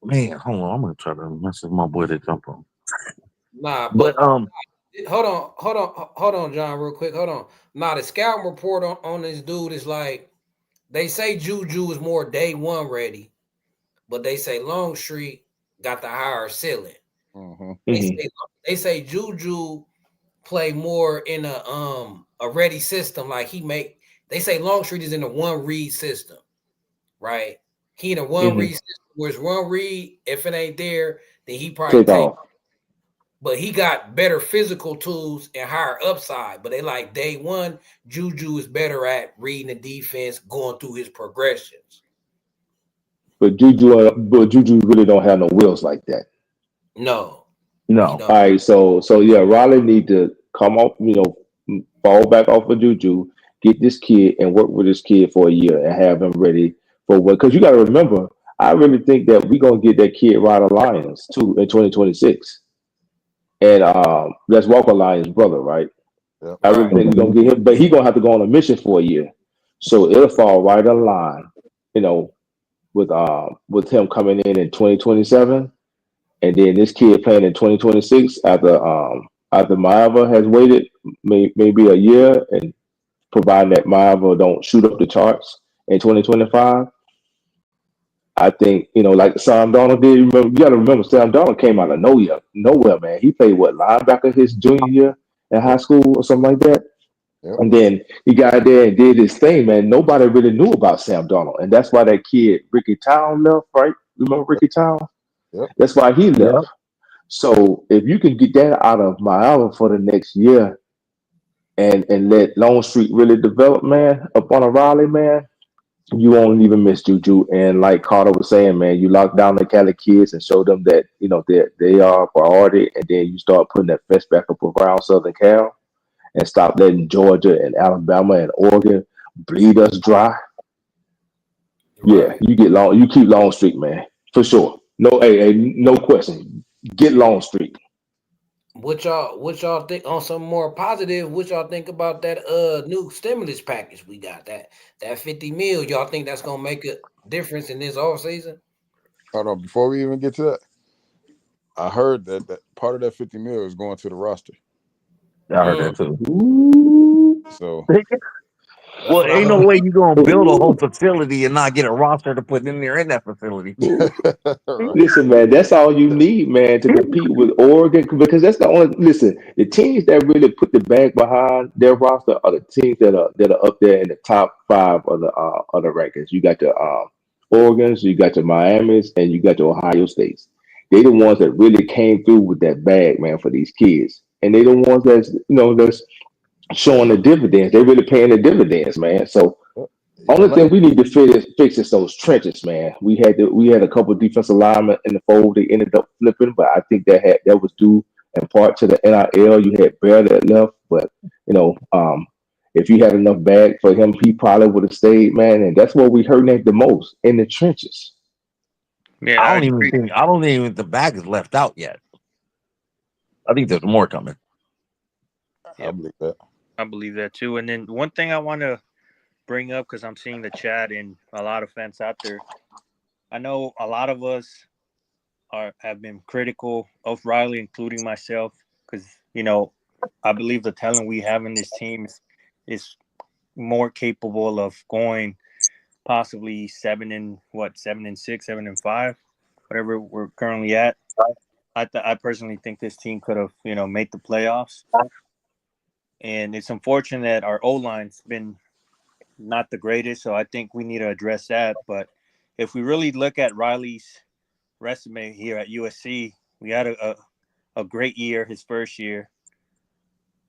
man, hold on, I'm gonna try to message my boy to jump on. Nah, But but hold on, John, real quick. Hold on. Nah, the scouting report on this dude is like they say Juju is more day one ready, but they say Longstreet got the higher ceiling. Mm-hmm. They hmm say they say Juju play more in a ready system. Like they say Longstreet is in a one read system, right? He in a one hmm read system. Whereas one read, if it ain't there, then he probably Take take. off. But he got better physical tools and higher upside. But they like day one, Juju is better at reading the defense, going through his progressions. But Juju really don't have no wheels like that. No, he no, don't. All right, so yeah, Raleigh need to come off, fall back off of Juju, get this kid and work with this kid for a year and have him ready for what? Because you got to remember, I really think that we're gonna get that kid Ryder Lyons too in 2026, and that's Walker Lyons' brother, right? Yep. I really Right. think we're gonna get him, but he gonna have to go on a mission for a year, so it'll fall right in line, you know, with him coming in 2027 and then this kid playing in 2026 after Maava has waited maybe a year and providing that Maava don't shoot up the charts in 2025. I think like Sam Donald did. You got to remember Sam Donald came out of nowhere, man. He played what linebacker his junior year in high Yep. school or something like that, Yep. and then he got there and did his thing, man. Nobody really knew about Sam Donald, and that's why that kid Ricky Town left, right? Remember Yep. Ricky Town? Yep. That's why he yeah, left. So if you can get that out of Miami for the next year and let Longstreet really develop, man, up on a Raleigh, man, you won't even miss Juju. And like Carter was saying, man, you lock down the Cali kids and show them that they are a priority, and then you start putting that fence back up around Southern Cal and stop letting Georgia and Alabama and Oregon bleed us dry. Yeah, Right. you keep Longstreet, man, for sure. No, hey, no question. Get Longstreet. What y'all think on some more positive? What y'all think about that new stimulus package we got? That 50 mil. Y'all think that's gonna make a difference in this off season? Hold on. Before we even get to that, I heard that part of that 50 mil is going to the roster. I heard that Mm, too. Ooh. So that's Well, what I ain't no heard. way you gonna build a whole Ooh. facility and not get a roster to put in there in that facility. right. Listen, man, that's all you need, man, to compete with Oregon because that's the only listen. The teams that really put the bag behind their roster are the teams that are up there in the top five of the rankings. You got the Oregon's, you got your Miami's, and you got your Ohio States. They the ones that really came through with that bag, man, for these kids, and they the ones that's showing the dividends. They really paying the dividends, man. So Yeah, only thing we need to fix is those trenches, man. We had a couple of defensive linemen in the fold. They ended up flipping, but I think that was due in part to the NIL. You had Bear that left, but you know, if you had enough bag for him, he probably would have stayed, man. And that's what we hurting at the most in the trenches. Yeah, I agree. I don't even think the bag is left out yet. I think there's more coming. I Yep, believe that. I believe that too. And then one thing I want to bring up because I'm seeing the chat and a lot of fans out there. I know a lot of us have been critical of Riley, including myself, because I believe the talent we have in this team is more capable of going possibly 7-6, 7-5, whatever we're currently at. I personally think this team could have made the playoffs, and it's unfortunate that our O line's been not the greatest, so I think we need to address that. But if we really look at Riley's resume here at USC, we had a great year his first year,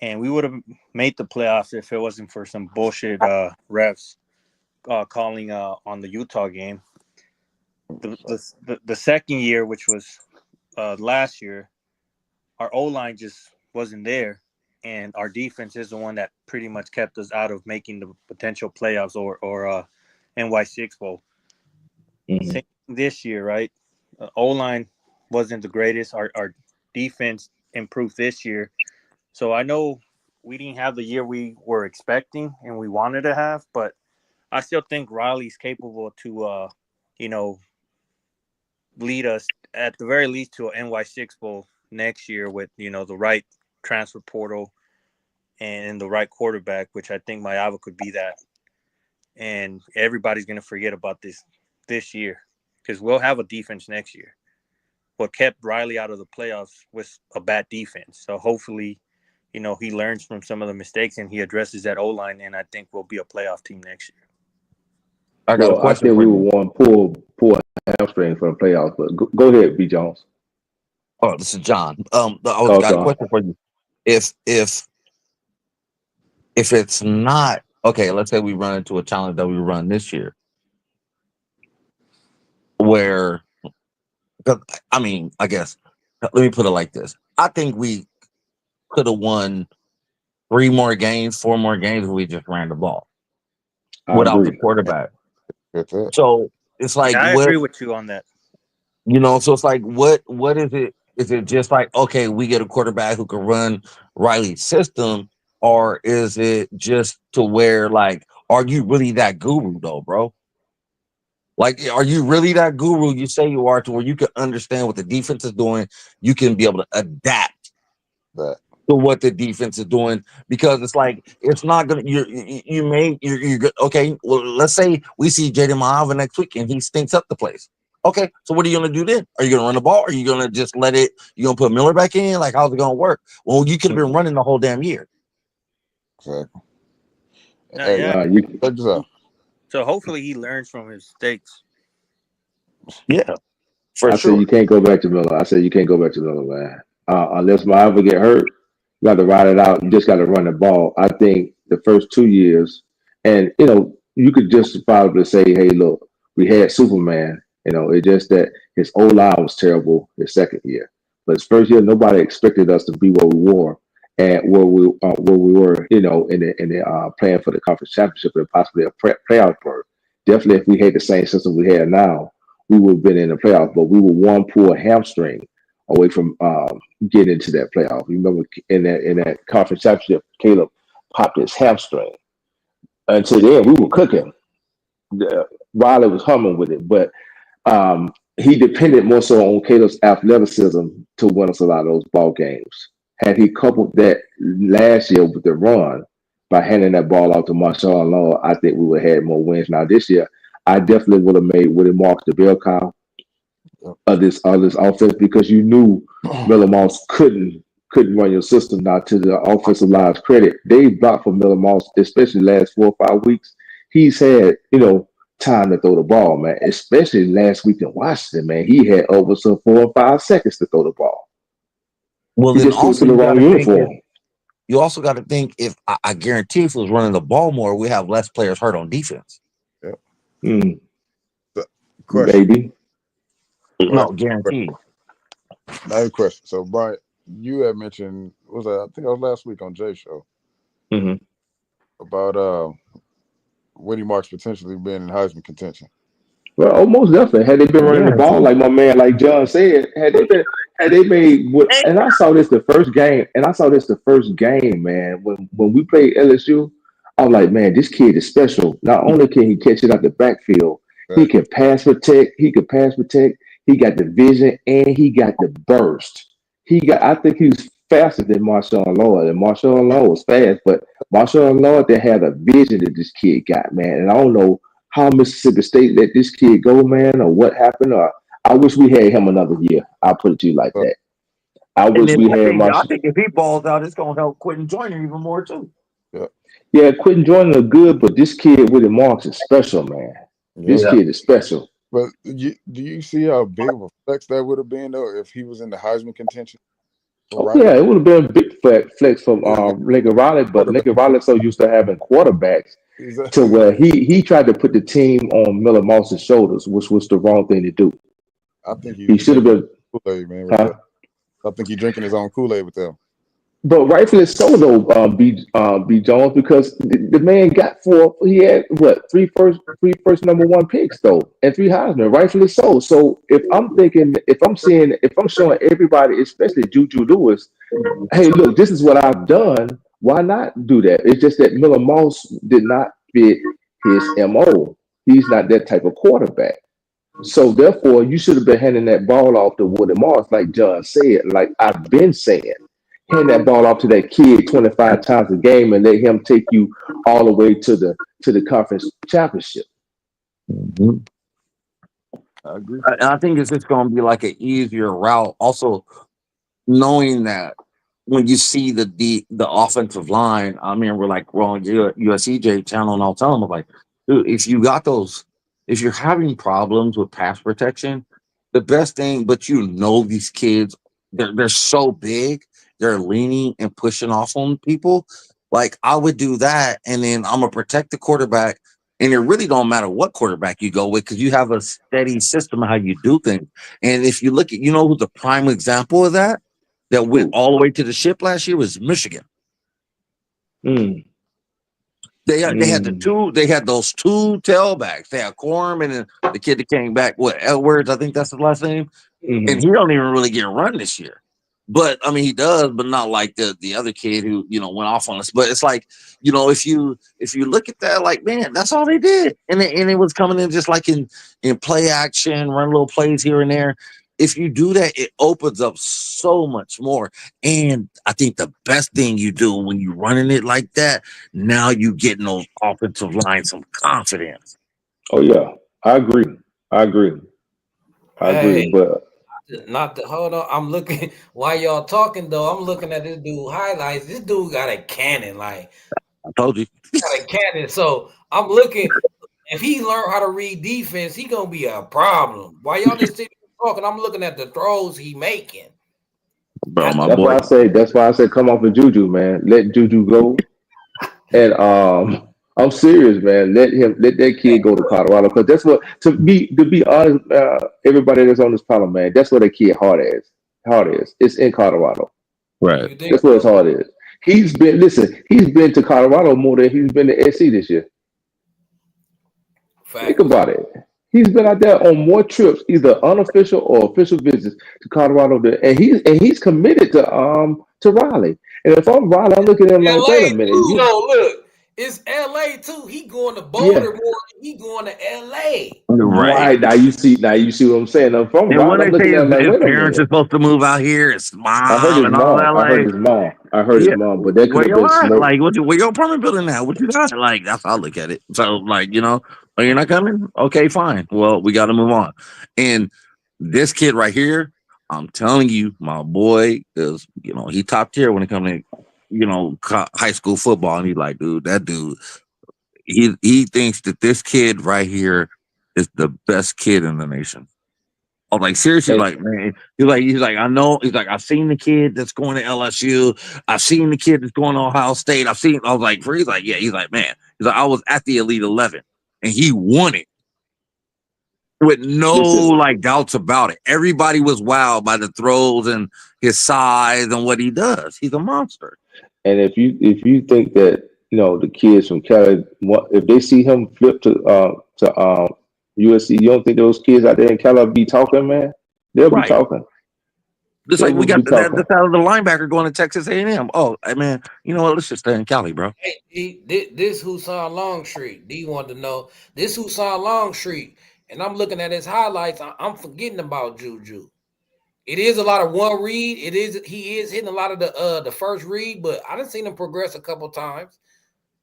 and we would have made the playoffs if it wasn't for some bullshit refs calling on the Utah game. The second year, which was last year, our O line just wasn't there, and our defense is the one that pretty much kept us out of making the potential playoffs or NY6 bowl. Mhm. Same this year, right? O line wasn't the greatest. Our defense improved this year, so I know we didn't have the year we were expecting and we wanted to have, but I still think Riley's capable to, you know, lead us at the very least to an NY6 bowl next year with the right transfer portal and the right quarterback, which I think Mayava could be that. And everybody's gonna forget about this year because we'll have a defense next year. What kept Riley out of the playoffs was a bad defense. So hopefully, he learns from some of the mistakes and he addresses that O line, and I think we'll be a playoff team next year. I got a Well, I question think for we you. were one pull hamstring for the playoffs. But go ahead, B Jones. Oh, this is John. I was got a Okay. question for you. If if if it's not okay, let's say we run into a challenge that we run this year, where 'cause, I mean, I guess let me put it like this: I think we could have won 3 more games, 4 more games if we just ran the ball I without the agree. quarterback. That's it. So it's like Yeah, I what agree with you on that. So it's like what is it? Is it just like okay, we get a quarterback who can run Riley's system, or is it just to where like, are you really that guru though, bro? Like, are you really that guru you say you are to where you can understand what the defense is doing? You can be able to adapt That to what the defense is doing because it's like it's not gonna you're good. Okay, well let's say we see Jaden Mahava next week and he stinks up the place. Okay, so what are you gonna do then? Are you gonna run the ball? Are you gonna just let it? You gonna put Miller back in? Like how's it gonna work? Well, you could have been running the whole damn year. exactly. No, Hey, yeah. You, check this out. So hopefully he learns from his mistakes. Yeah, for I said sure. you can't go back to Miller. I said you can't go back to Miller, man. Unless Miami get hurt, you got to ride it out. You just got to run the ball. I think the first 2 years, and you could justifiably say, "Hey, look, we had Superman." It's just that his O line was terrible his second year, but his first year, nobody expected us to be where we were and where we were. In the playing for the conference championship and possibly a playoff berth. Definitely, if we had the same system we had now, we would have been in the playoff. But we were one poor hamstring away from get into that playoff. You remember in that conference championship, Caleb popped his hamstring. Until then, we were cooking. Riley was humming with it, but he depended more so on Caleb's athleticism to win us a lot of those ball games. Had he coupled that last year with the run by handing that ball out to Marshall Law, I think we would have had more wins. Now this year, I definitely would have marked the bell cow of this offense because you knew Miller Moss couldn't run your system. Now to the offensive line's credit, they blocked for Miller Moss, especially the last 4 or 5 weeks. He's had time to throw the ball, man. Especially last week in Washington, man. He had over some 4 or 5 seconds to throw the ball. Well, He then just threw it to also the you got wrong to think uniform. you also got to think if I guarantee if it was running the ball more, we have less players hurt on defense. Yeah. Mm, So, question. maybe. Go ahead. No, guaranteed. Another question. So, Brian, you had mentioned, was that, I think it was last week on Jay's show Hmm. about Whitney Marks potentially being in Heisman contention. Well, almost definitely. Had they been running the ball Guaranteed. like my man, like John said, had they made what? Hey, And I saw this the first game, and I saw this the first game, man. When we played LSU, I was like, man, this kid is special. Not only can he catch it out the backfield, he Right. can pass protect. He could pass protect. He got the vision, and he got the burst. He got. I think he was faster than Marshawn Lord, and Marshawn Lord was fast, but Marshawn Lord, they had a vision that this kid got, man. And I don't know how Mississippi State let this kid go, man, or what happened. Or I wish we had him another year. I'll put it to you like So, that. I and wish then we had I Marsh. think if he balls out, it's gonna help Quentin Joyner even more too. yeah. Yeah, Quentin Jordan are good, but this kid Willie Marks is special, man. Yeah. This Yeah. kid is special. But do you see how big of a flex that would have been, though, if he was in the Heisman contention for Oh Riley? yeah, it would have been a big flex from Yeah, yeah. Lincoln Riley, but Quarterback. Lincoln Riley so used to having quarterbacks to Exactly. where he tried to put the team on Miller Moss's shoulders, which was the wrong thing to do. I think he's He should have drinking been, Kool-Aid, man, with huh? that. I think he's drinking his own Kool-Aid with them. But rightfully so though, B Jones, because the man got he had what three first number one picks though, and three Heisman, rightfully so. So if I'm showing everybody, especially Juju Lewis, hey, look, this is what I've done. Why not do that? It's just that Miller Moss did not fit his MO. He's not that type of quarterback. So therefore, you should have been handing that ball off to Woody Moss, like John said, like I've been saying. Hand that ball off to that kid 25 times a game and let him take you all the way to the conference championship. Mhm. I agree. And I think it's just gonna be like an easier route. Also, knowing that when you see the offensive line, I mean, we're on USEJ channel, and I'll tell them, I'm like, dude, if you're having problems with pass protection, the best thing, but these kids, they're so big, they're leaning and pushing off on people. Like I would do that, and then I'm gonna protect the quarterback. And it really don't matter what quarterback you go with because you have a steady system of how you do things. And if you look at, who's the prime example of that? That went Who? all the way to the ship last year was Michigan. Mm, They had mm, they had those two tailbacks. They had Quorum and then the kid that came back, what Edwards, I think that's his last name. And mm. he don't even really get run this year. But I mean he does, but not like the other kid who, went off on us. But it's like, if you look at that, like, man, that's all they did. And it was coming in just like in play action, run little plays here and there. If you do that, it opens up so much more. And I think the best thing you do when you running it like that, now you getting those offensive lines some confidence. Oh yeah, I agree. I agree. I agree. Hey, But not to hold on. I'm looking while y'all talking though. I'm looking at this dude highlights. This dude got a cannon, like I told you. got a cannon. So I'm looking. If he learned how to read defense, he gonna be a problem. While y'all just sitting here talking, I'm looking at the throws he making. Bro, At my the that's boy. why I say come off of Juju, man. Let Juju go. And I'm serious, man. Let that kid go to Colorado because that's what to be honest, everybody that's on this panel, man, that's where that kid heart is. It's in Colorado. Right. you think That's where his so? heart is. He's been to Colorado more than he's been to SC this year. Think Facts. about it. He's been out there on more trips, either unofficial or official visits to Colorado, and he's committed to Raleigh. And if I'm Raleigh, I'm looking at him like, wait a LA minute, too, though. Look, it's LA too. He going to yeah, Boulder more than he going to LA. Right. right now you see what I'm saying. If I'm And when Raleigh, I'm they say looking at him like, his wait a parents are minute. supposed to move out here, it's I heard mom his and all mom. that, I heard like, his mom. I heard his yeah, mom, but that could where have you been at? smoke. Like, where your apartment building at? What you got? Like, that's how I look at it. So, like, oh, you're not coming? Okay, fine. Well, we got to move on. And this kid right here, I'm telling you, my boy is, he top tier when it comes to, high school football. And he's like, dude, that dude, he thinks that this kid right here is the best kid in the nation. I was like, seriously, And like, man, he's like, I know, he's like, I've seen the kid that's going to LSU, I've seen the kid that's going to Ohio State, I was like, he's like, yeah, he's like, man, he's like, I was at the Elite 11, and he won it with no listen, like doubts about it. Everybody was wowed by the throws and his size and what he does. He's a monster. and if you think that the kids from Cali, if they see him flip to USC, you don't think those kids out there in Cali be talking, man? They'll be Right. talking. Just They like we will be got talking. this out of the linebacker going to Texas A&M. Oh, hey, man, you know what? Let's just stay in Cali, bro. Hey, this Husan Longstreet. D wanted to know this Husan Longstreet, and I'm looking at his highlights. I'm forgetting about JuJu. It is a lot of one read. He is hitting a lot of the first read, but I done seen him progress a couple times.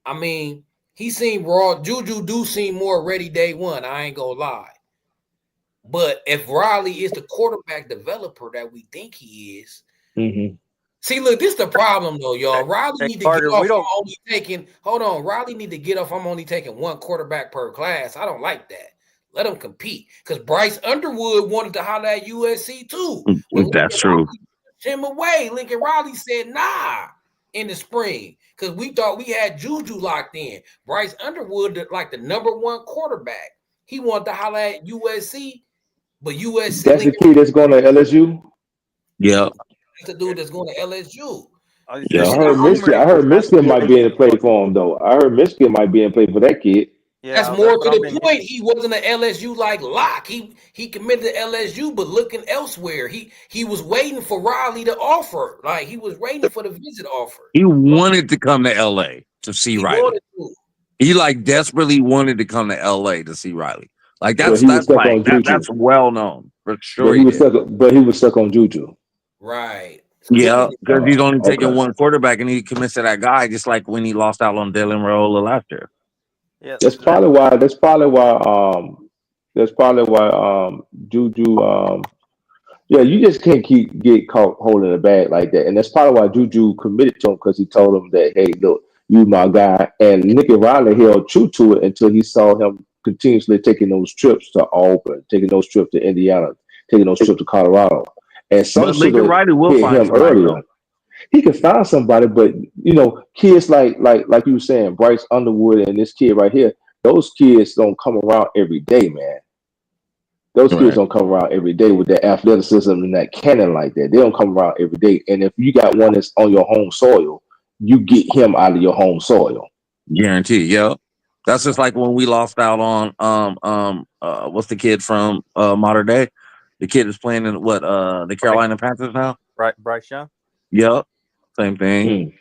I mean, he seemed raw. JuJu do seem more ready day one. I ain't gonna lie. But if Riley is the quarterback developer that we think he is, Hmm. see, look, this is the problem though, y'all. Riley Hey, need to get Carter, off. we don't. I'm only taking. Hold on, Riley need to get off. I'm only taking one quarterback per class. I don't like that. Let him compete because Bryce Underwood wanted to holler at USC too. When That's Lincoln true. Riley pushed him away, Lincoln Riley said nah in the spring because we thought we had JuJu locked in. Bryce Underwood, like the number one quarterback, he wanted to holler at USC, but USC That's the Lincoln kid that's going to LSU. Yeah, Riley's the dude that's going to LSU. There's I yeah. still heard Michigan. rumors I heard as Michigan to might where be he's in play going. for him though. I heard Michigan might be in play for that kid. That's Yeah, more that's to what I've the been point. hearing. He wasn't an LSU like lock. He committed to LSU, but looking elsewhere. He was waiting for Riley to offer. Like he was waiting for the visit offer. He wanted to come to LA to see He Riley. wanted to. He like desperately wanted to come to LA to see Riley. Like But that's he was that's stuck like on that Juju. that's well known for But sure. he He was did. stuck. But he was stuck on Juju. Right. Yeah, Clearly. because he's only taking Okay. one quarterback and he commits to that guy, just like when he lost out on Dylan Raiola last year. Yeah, That's let, probably why. That's probably why. That's probably why. Juju. Yeah, you just can't get caught holding the bag like that, and that's probably why Juju committed to him because he told him that, hey, look, you my guy, and Nicky Riley held true to it until he saw him continuously taking those trips to Auburn, taking those trips to Indiana, taking those trips to Colorado, and some But should Lincoln have Riley will hit find him somebody earlier. though. He could find somebody, but kids like you were saying, Bryce Underwood and this kid right here, those kids don't come around every day, man. Those kids Right. don't come around every day with that athleticism and that cannon like that. They don't come around every day. And if you got one that's on your home soil, you get him out of your home soil. Guarantee. Yeah. That's just like when we lost out on what's the kid from modern day? The kid is playing in what the Bryce, Carolina Panthers now? Bryce Young. Yep. Same thing.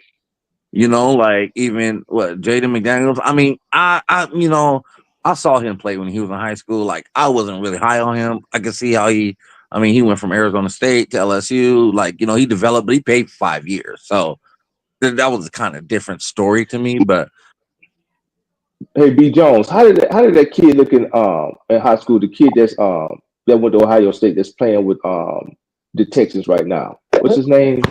Mm. Like even what Jaden McDaniels. I mean, I saw him play when he was in high school. Like I wasn't really high on him. I could see how he went from Arizona State to LSU. Like, he developed, but he paid for 5 years. So that was a kind of different story to me. But Hey, B Jones, how did that kid look in high school? The kid that went to Ohio State that's playing with the Texans right now. What's his name?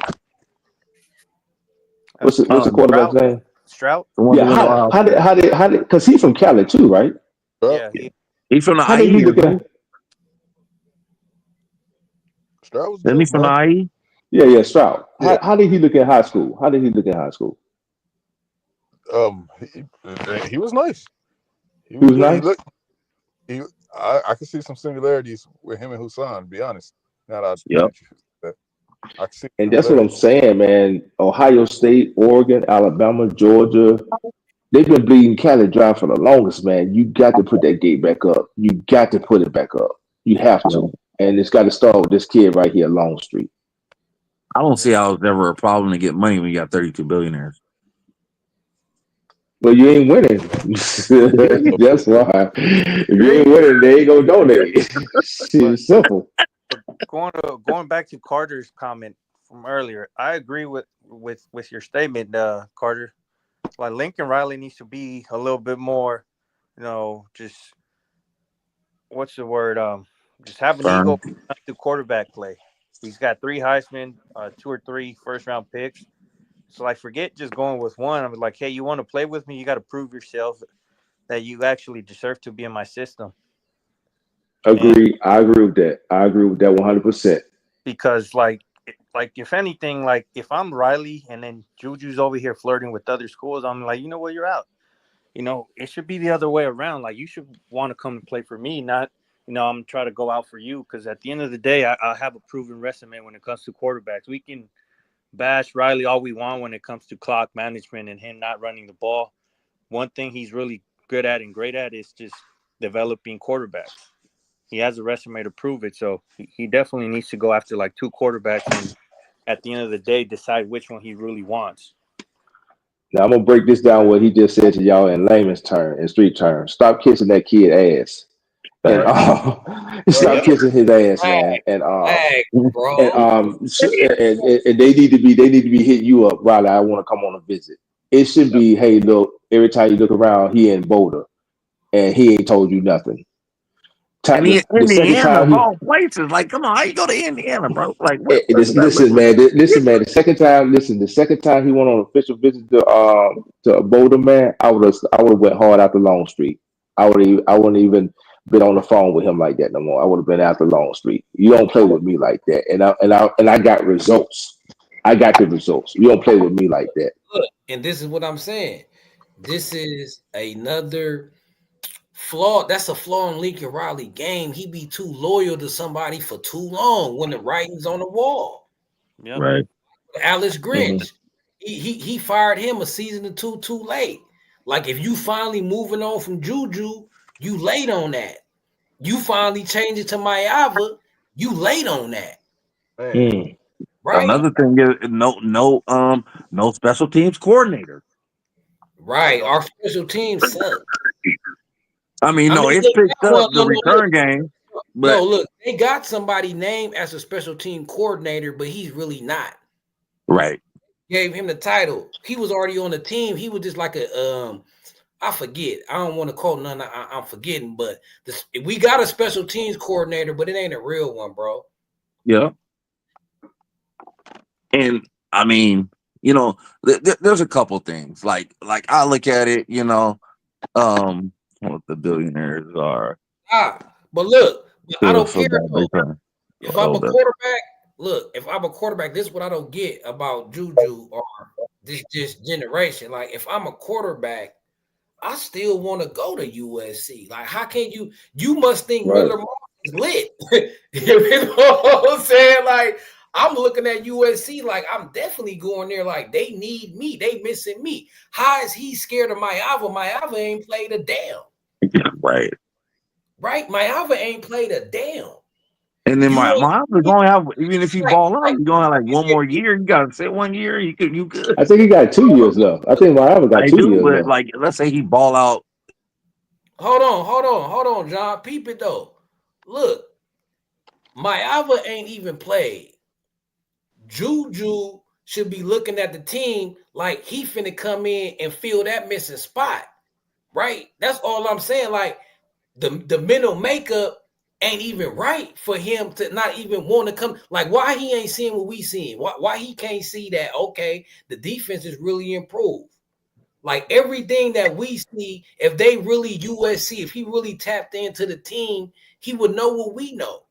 What's the quarterback's Stroud. name? Stroud. the one Yeah, who went to how Ohio how did State, how did because he's from Cali too, right? Stroud, Yeah, he. he's from the How did he IE, look isn't he? at? Stroud was Isn't he good, from the man. IE? Yeah, Stroud. Yeah. How did he look in high school? How did he look in high school? He was nice. He He was was good. He nice. looked. He. I could see some similarities with him and Husan. To be honest, now Yep. that you that, I can see And that's what I'm similarities. saying, man. Ohio State, Oregon, Alabama, Georgia, they've been bleeding Cali dry for the longest, man. You got to put that gate back up. You got to put it back up. You have Yep. to. And it's got to start with this kid right here, Longstreet. I don't see how it's ever a problem to get money when you got 32 billionaires. Well, you ain't winning. So, That's why. If you Hey, ain't winning, they ain't gonna donate. But It's simple. but going back to Carter's comment from earlier, I agree with your statement, Carter. Like Lincoln Riley needs to be a little bit more, just what's the word? Just have an ego firm. when it comes to quarterback play. He's got three Heisman, two or three first round picks. So like, forget just going with one. I'm like, hey, you want to play with me? You got to prove yourself that you actually deserve to be in my system. And Agree. I agree with that. I agree with that 100%. because like if anything, like if I'm Riley and then Juju's over here flirting with other schools, I'm like, you know what, you're out. It should be the other way around. Like you should want to come and play for me, not I'm trying to go out for you. Because at the end of the day, I have a proven resume when it comes to quarterbacks. We can bash Riley all we want when it comes to clock management and him not running the ball. One thing he's really good at and great at is just developing quarterbacks. He has a resume to prove it. So he definitely needs to go after like two quarterbacks and at the end of the day decide which one he really wants. Now I'm gonna break this down what he just said to y'all in layman's term, in street terms. Stop kissing that kid ass, and Facts. stop Yep. kissing his ass, Flag, man. And flag, and bro. and they need to be hitting you up, Riley. I want to come on a visit. It should Yep. be, hey, look. Every time you look around, he in Boulder, and he ain't told you nothing. And The second Indiana, of time all places, like, come on, how you go to Indiana, bro? Like, what does that look listen, like? man. Listen, man. The second time he went on an official visit to Boulder, man, I would have went hard out the Long Street. I wouldn't even been on the phone with him like that no more. I would have been out the Long Street. You don't play with me like that, and I got results. I got the results. You don't play with me like that. Look, and this is what I'm saying. This is another flaw. That's a flaw in Lincoln Riley game. He be too loyal to somebody for too long when the writing's on the wall. Yep. Right. Alice Hmm. Grinch, he fired him a season or two too late. Like if you finally moving on from JuJu, you late on that. You finally change it to Mayava, you late on that, Man, Mm. right? Another thing is no special teams coordinator. at Right. all. Our special teams suck. I mean, I no, mean, it's they picked got up one. the Look, return game, but no, look, they got somebody named as a special team coordinator, but he's really not. right. Gave him the title. He was already on the team. He was just like I forget. I don't want to quote none. I'm forgetting, but we got a special teams coordinator, but it ain't a real one, bro. Yeah. And I mean, there's a couple things. Like I look at it, what the billionaires are. But look, I Still don't so care bad though. return. If I'm a Hold up. quarterback, look, if I'm a quarterback, this is what I don't get about Juju or this generation. Like, if I'm a quarterback, I still want to go to USC. Like, how can you? You must think Right. Miller Moss is lit. You know what I'm saying? Like, I'm looking at USC like I'm definitely going there. Like, they need me. They missing me. How is he scared of Mayava? Mayava ain't played a damn. Right. Right? Mayava ain't played a damn. And then You my house is ain't gonna have, even if you like, ball out, you're gonna have like one more year. You gotta sit 1 year, you good. I think he got 2 years left. I think Miami got I two do, years but left. like let's say he ball out. hold on, John. Peep it though. Look, Mayava ain't even played. Juju should be looking at the team like he finna come in and fill that missing spot, right? That's all I'm saying. Like the mental makeup ain't even right for him to not even want to come. Like why he ain't seeing what we seeing? Why he can't see that? Okay, the defense is really improved. Like everything that we see, if they really USC, if he really tapped into the team, he would know what we know.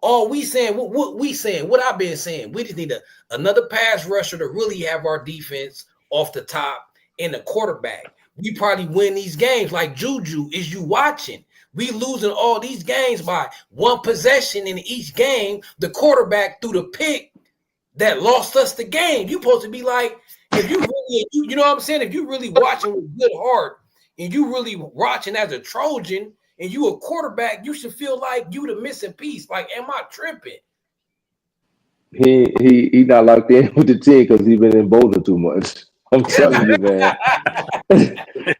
All we saying, what we saying, what I've been saying, we just need another pass rusher to really have our defense off the top and the quarterback. We probably win these games. Like Juju, is you watching? We losing all these games by one possession in each game. The quarterback threw the pick that lost us the game. You supposed to be like, if you really, you know what I'm saying? If you really watching with good heart and you really watching as a Trojan and you a quarterback, you should feel like you the missing piece. Like, am I tripping? He not locked in with the team because he been in Boulder too much. I'm telling you, man.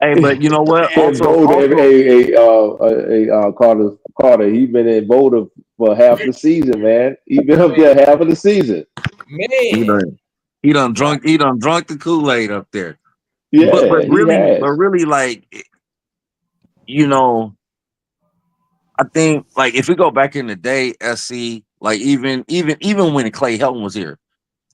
Hey, but you know what? In Also, Boulder, also, Carter, he been in Boulder for half the season, man. He been up there half of the season. he Man, done he done drunk the Kool-Aid up there. But Yeah, but he really, but has. really, like you know, I think like if we go back in the day, SC, like even when Clay Helton was here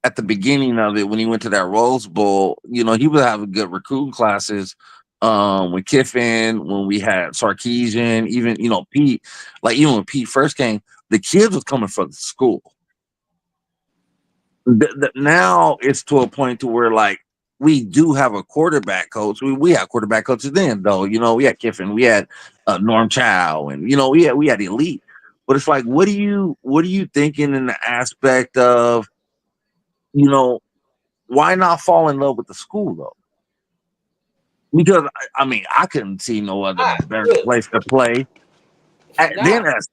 at the beginning of it, when he went to that Rose Bowl, he was having good recruiting classes. When Kiffin, when we had Sarkeesian, even Pete, like even when Pete first came, the kids was coming from the school. Now it's to a point to where like we do have a quarterback coach. We had quarterback coaches then though. We had Kiffin, we had Norm Chow, and we had elite. But it's like, what are you thinking in the aspect of you know why not fall in love with the school though? Because I mean I couldn't see no other Ah, better look, place to play he not. then as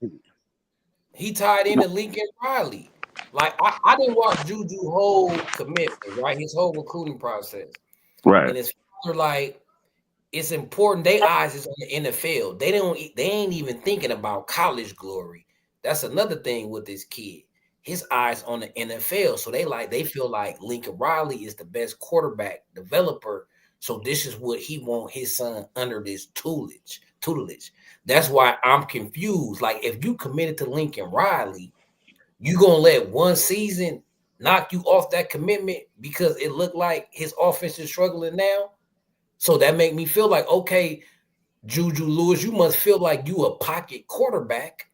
He tied into Lincoln Riley. Like I didn't watch Juju whole commitment, right? His whole recruiting process. right, And it's like it's important. They eyes is on the NFL. They ain't even thinking about college glory. That's another thing with this kid. His eyes on the NFL. So they feel like Lincoln Riley is the best quarterback developer. So this is what he want his son under this tutelage. That's why I'm confused. Like if you committed to Lincoln Riley, you gonna let one season knock you off that commitment because it looked like his offense is struggling now. So that make me feel like, okay, Juju Lewis, you must feel like you a pocket quarterback,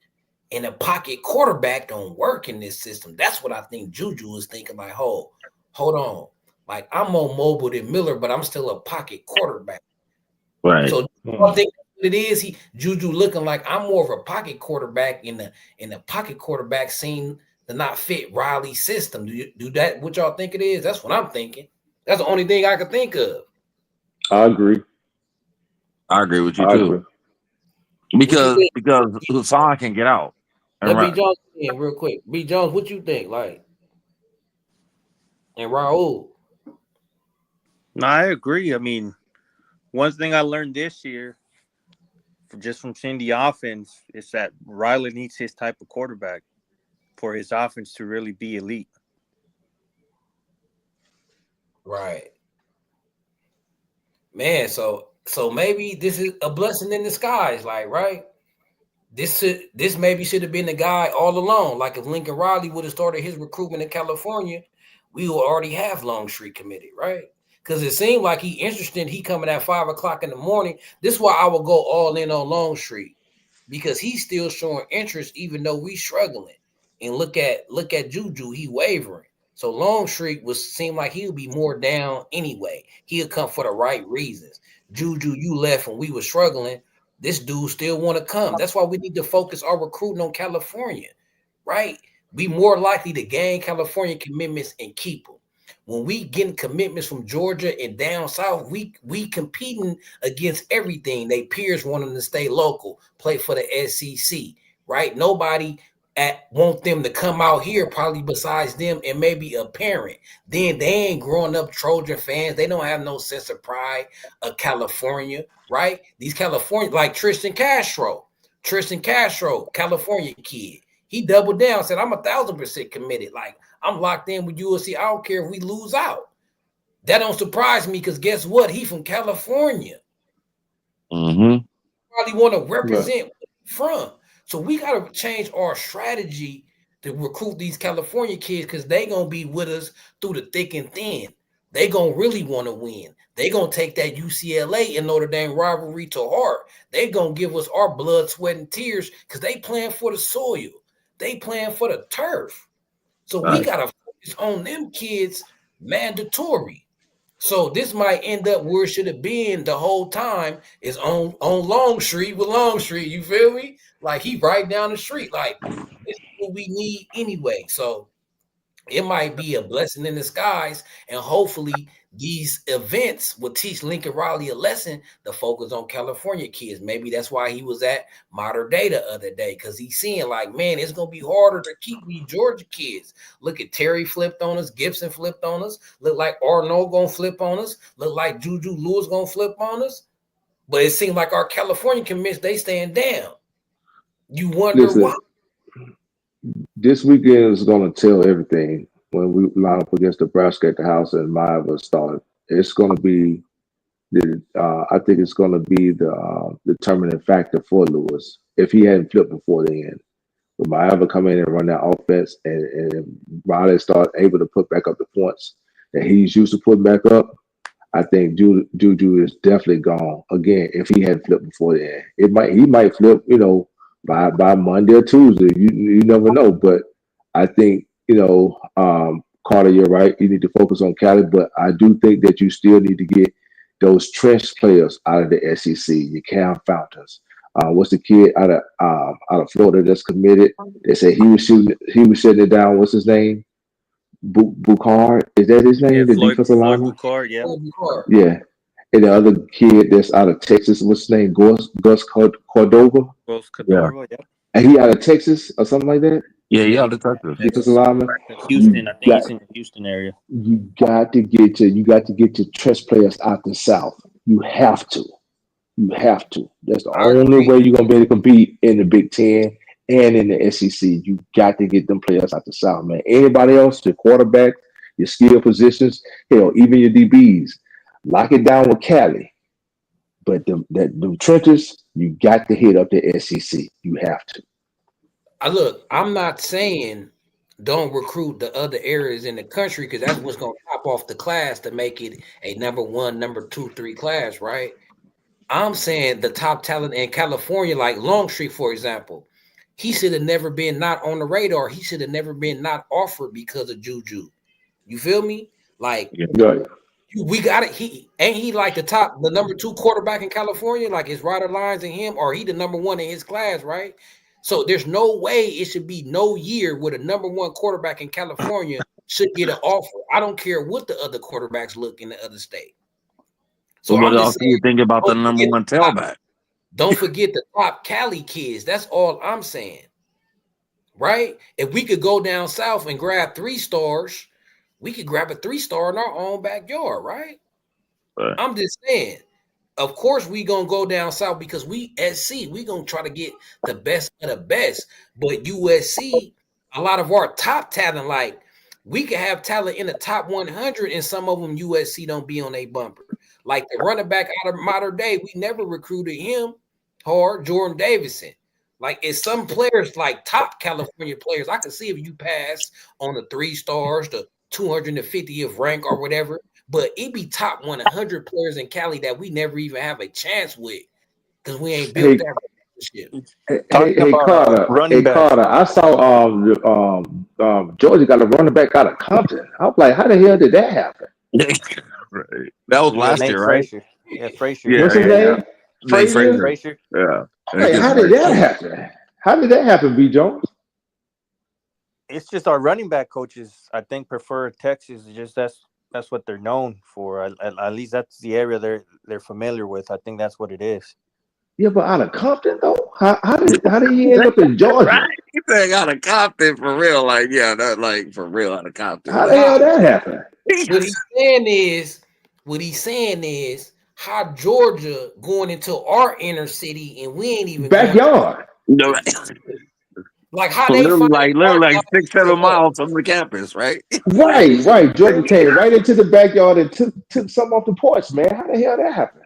and a pocket quarterback don't work in this system. That's what I think Juju is thinking. Like, hold on, like I'm more mobile than Miller, but I'm still a pocket quarterback. right. So I think it is he Juju looking like I'm more of a pocket quarterback in the pocket quarterback seem to not fit Riley's system. Do that? What y'all think it is? That's what I'm thinking. That's the only thing I can think of. I agree. I agree with you I too agree. What you because think? because Hassan can get out and Let B run. Jones in real quick. B Jones, what you think? Like, and Raul. No, I agree. I mean, one thing I learned this year, just from seeing the offense, is that Riley needs his type of quarterback for his offense to really be elite. Right. Man, so maybe this is a blessing in disguise, like, right? This maybe should have been the guy all along. Like if Lincoln Riley would have started his recruitment in California, we would already have Longstreet committed, right? Because it seemed like he interested. He coming at 5 o'clock in the morning. This is why I would go all in on Longstreet because he's still showing interest, even though we struggling. And look at Juju, he wavering. So Longstreet was seem like he would be more down anyway. He'll come for the right reasons. Juju, you left when we were struggling. This dude still want to come. That's why we need to focus our recruiting on California, right? We more likely to gain California commitments and keep them. When we getting commitments from Georgia and down south, we competing against everything. They peers want them to stay local, play for the SEC, right? Nobody want them to come out here, probably besides them and maybe a parent. Then they ain't growing up Trojan fans. They don't have no sense of pride of California, right? These California, like Tristan Castro, California kid. He doubled down, said, I'm 1,000% committed. Like, I'm locked in with USC. I don't care if we lose out. That don't surprise me because guess what? He from California. Mm-hmm. Probably want to Right. represent from. So we got to change our strategy to recruit these California kids because they going to be with us through the thick and thin. They going to really want to win. They going to take that UCLA and Notre Dame rivalry to heart. They going to give us our blood, sweat, and tears because they playing for the soil. They playing for the turf. So we Right. got to focus on them kids mandatory. So this might end up where it should have been the whole time is on Longstreet with Longstreet. You feel me? Like he right down the street. Like this is what we need anyway. So it might be a blessing in disguise, and hopefully these events will teach Lincoln Riley a lesson to focus on California kids. Maybe that's why he was at Modern Day the other day because he's seeing like, man, it's gonna be harder to keep these Georgia kids. Look at Terry flipped on us, Gibson flipped on us. Look like Arnold gonna flip on us. Look like Juju Lewis gonna flip on us. But it seems like our California commits they stand down. You wonder why. Listen, this weekend is going to tell everything when we line up against Nebraska at the house and Miami start. It's going to be I think it's going to be the determining factor for Lewis if he hadn't flipped before the end. When Miami come in and run that offense and Riley start able to put back up the points that he's used to putting back up, I think Juju is definitely gone again. If he had flipped before then, he might flip. By Monday or Tuesday. You never know. But I think Carter, you're right. You need to focus on Cali, but I do think that you still need to get those trench players out of the SEC. Your Cam Fountains. What's the kid out of Florida that's committed? They said he was shutting it down. What's his name? Bucard. Is that his Yeah, name? The defensive Floyd lineman? Boucard. Yeah, Yeah. And the other kid that's out of Texas, what's his name? Gus Cordova. Rose Yeah, Cadorva. Yeah, And he out of Texas or something like that. yeah, yeah. yeah. He's The Texas. Defensive Texas. lineman. You Houston. I think got he's in the Houston area. you got to get your chess players out the South. You have to. You have to. That's the I only agree. way you're gonna be able to compete in the Big Ten and in the SEC. You got to get them players out the South, man. Anybody else, your quarterback, your skill positions, hell, even your DBs, lock it down with Cali. But the trenches, you got to hit up the SEC. You have to. I'm not saying don't recruit the other areas in the country because that's what's going to top off the class to make it a number one, number two, three class, right? I'm saying the top talent in California, like Longstreet, for example, he should have never been not on the radar. He should have never been not offered because of JuJu. You feel me? Like Yeah. Right. we got it. He like the number two quarterback in California, like his Ryder Lines and him, or he the number one in his class, right? So there's no way it should be no year with a number one quarterback in California should get an offer. I don't care what the other quarterbacks look in the other state. So So what I'm else just do you saying, think about the don't number forget one the top, tailback? don't forget the top Cali kids. That's all I'm saying, right? If we could go down south and grab 3 stars, we could grab a 3 star in our own backyard, right? Right. I'm just saying. Of course, we gonna go down south because we SC. We gonna try to get the best of the best. But USC, a lot of our top talent, like we could have talent in the top 100, and some of them USC don't be on a bumper. Like the running back out of modern day, we never recruited him hard, Jordan Davison. Like it's some players, like top California players, I can see if you pass on the 3 stars, the 250th rank or whatever. But it be top 100 players in Cali that we never even have a chance with because we ain't built Hey, that relationship. Talking about running Hey backs. Carter. I saw Georgia got a running back out of Compton. I was like, how the hell did that happen? Right. That was Yeah, last Nate year, right? Frazier. Yeah, Frazier. Yeah, What's his yeah, yeah. name? Nate Nate Frazier. Frazier. Frazier. Yeah. I'm And he like, gets how did hurt that too. happen? How did that happen, B Jones? It's just our running back coaches, I think, prefer Texas. It's just that's what they're known for. At least that's the area they're familiar with. I think that's what it is. Yeah, but out of Compton though, how did he end up in Right. Georgia? You think out of Compton for real? Like, yeah, that like for real out of Compton. How the Like, hell How that happened? what he's saying is how Georgia going into our inner city and we ain't even going to Backyard. no, like how they literally, find like our literally like guys six, to pull 7 miles up. from the campus, right? Right, right. Georgia came right into the backyard and took some off the porch, man. How the hell that happened?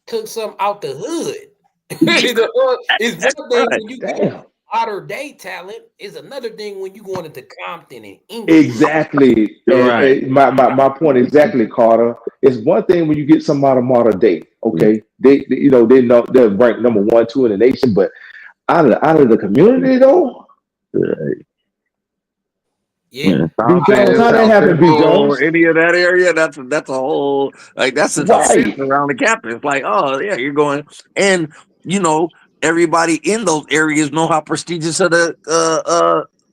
Took some out the hood. It's one thing Right. when you get Damn. modern day talent, is another thing when you going into Compton and Inglewood. Exactly. You're right. And my point exactly, Carter. It's one thing when you get some out of modern day. Okay. They know they're ranked number one, two in the nation, but out of the community though, Yeah. Yeah. B Jones, Compton, how that South happened, B Central, Jones? any of that area, that's a whole like that's just a fence Right. around the campus. Like, oh yeah, you're going and you know, everybody in those areas know how prestigious of a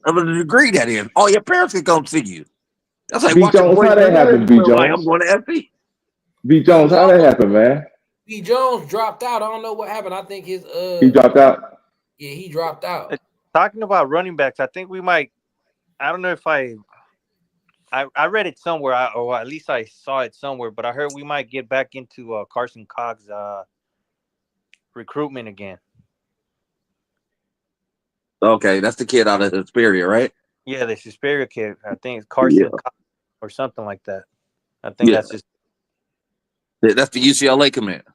degree that is. All your parents can come see you. That's like B watching Jones, Boys how in the that Hood. happened, You B feel like I'm Jones? going to FP. B B Jones, how that Jones, happened, man? B Jones dropped out. I don't know what happened. I think his He dropped out. yeah, he dropped out. Talking about running backs, I think we might. I don't know if I read it somewhere, or at least I saw it somewhere, but I heard we might get back into Carson Cogg's recruitment again. Okay, that's the kid out of Hesperia, right? Yeah, the Suspiria kid. I think it's Yeah, Carson Cog or something like that. I think yeah. that's just That's the UCLA commit.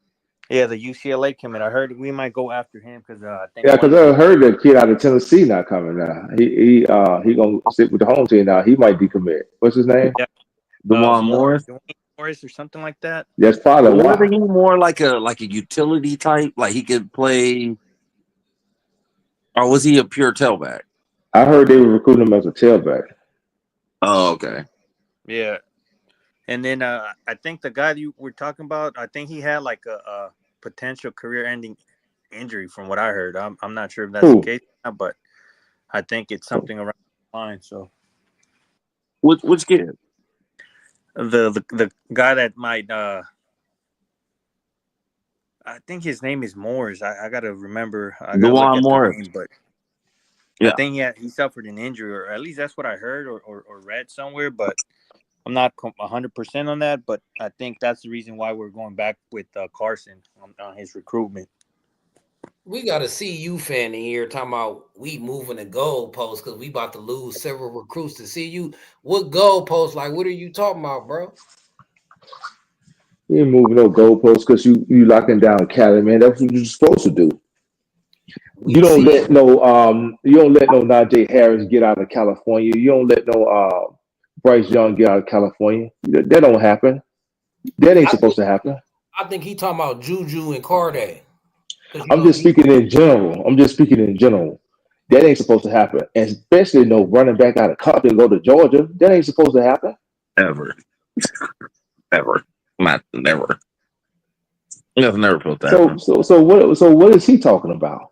yeah the UCLA commit. I heard we might go after him because I think Yeah, one because of I heard the kid out of Tennessee not coming now. He gonna sit with the home team now. He might decommit. What's his name? yeah Devon Dwayne. Morris. Morris or something like that. That's probably Wasn't why. he more like a utility type? Like he could play, or was he a pure tailback? I heard they were recruiting him as a tailback. Oh, okay. Yeah, and then I think the guy you were talking about, I think he had like a potential career-ending injury, from what I heard. I'm not sure if that's the Who? case, or not, but I think it's something around the line. So Which kid? the guy that might I think his name is Moores. I gotta remember. I gotta look Dewan at the Morris. name, but I Yeah. think he suffered an injury, or at least that's what I heard or read somewhere. But I'm not 100% on that. But I think that's the reason why we're going back with Carson on his recruitment. We got a CU fan in here talking about we moving the goalposts because we about to lose several recruits to CU. What goalposts? Like, what are you talking about, bro? You ain't moving no goalposts because you locking down Cali, man. That's what you're supposed to do. We see You don't let no Najee Harris get out of California. You don't let no Bryce Young get out of California. That don't happen. That ain't I supposed think to happen. I think he talking about JuJu and Carday. Because I'm just speaking in general. I'm just speaking in general. That ain't supposed to happen. And especially no running back out of Compton go to Georgia. That ain't supposed to happen. Ever. Ever. Not never. That's never supposed to So happen. so so what is he talking about?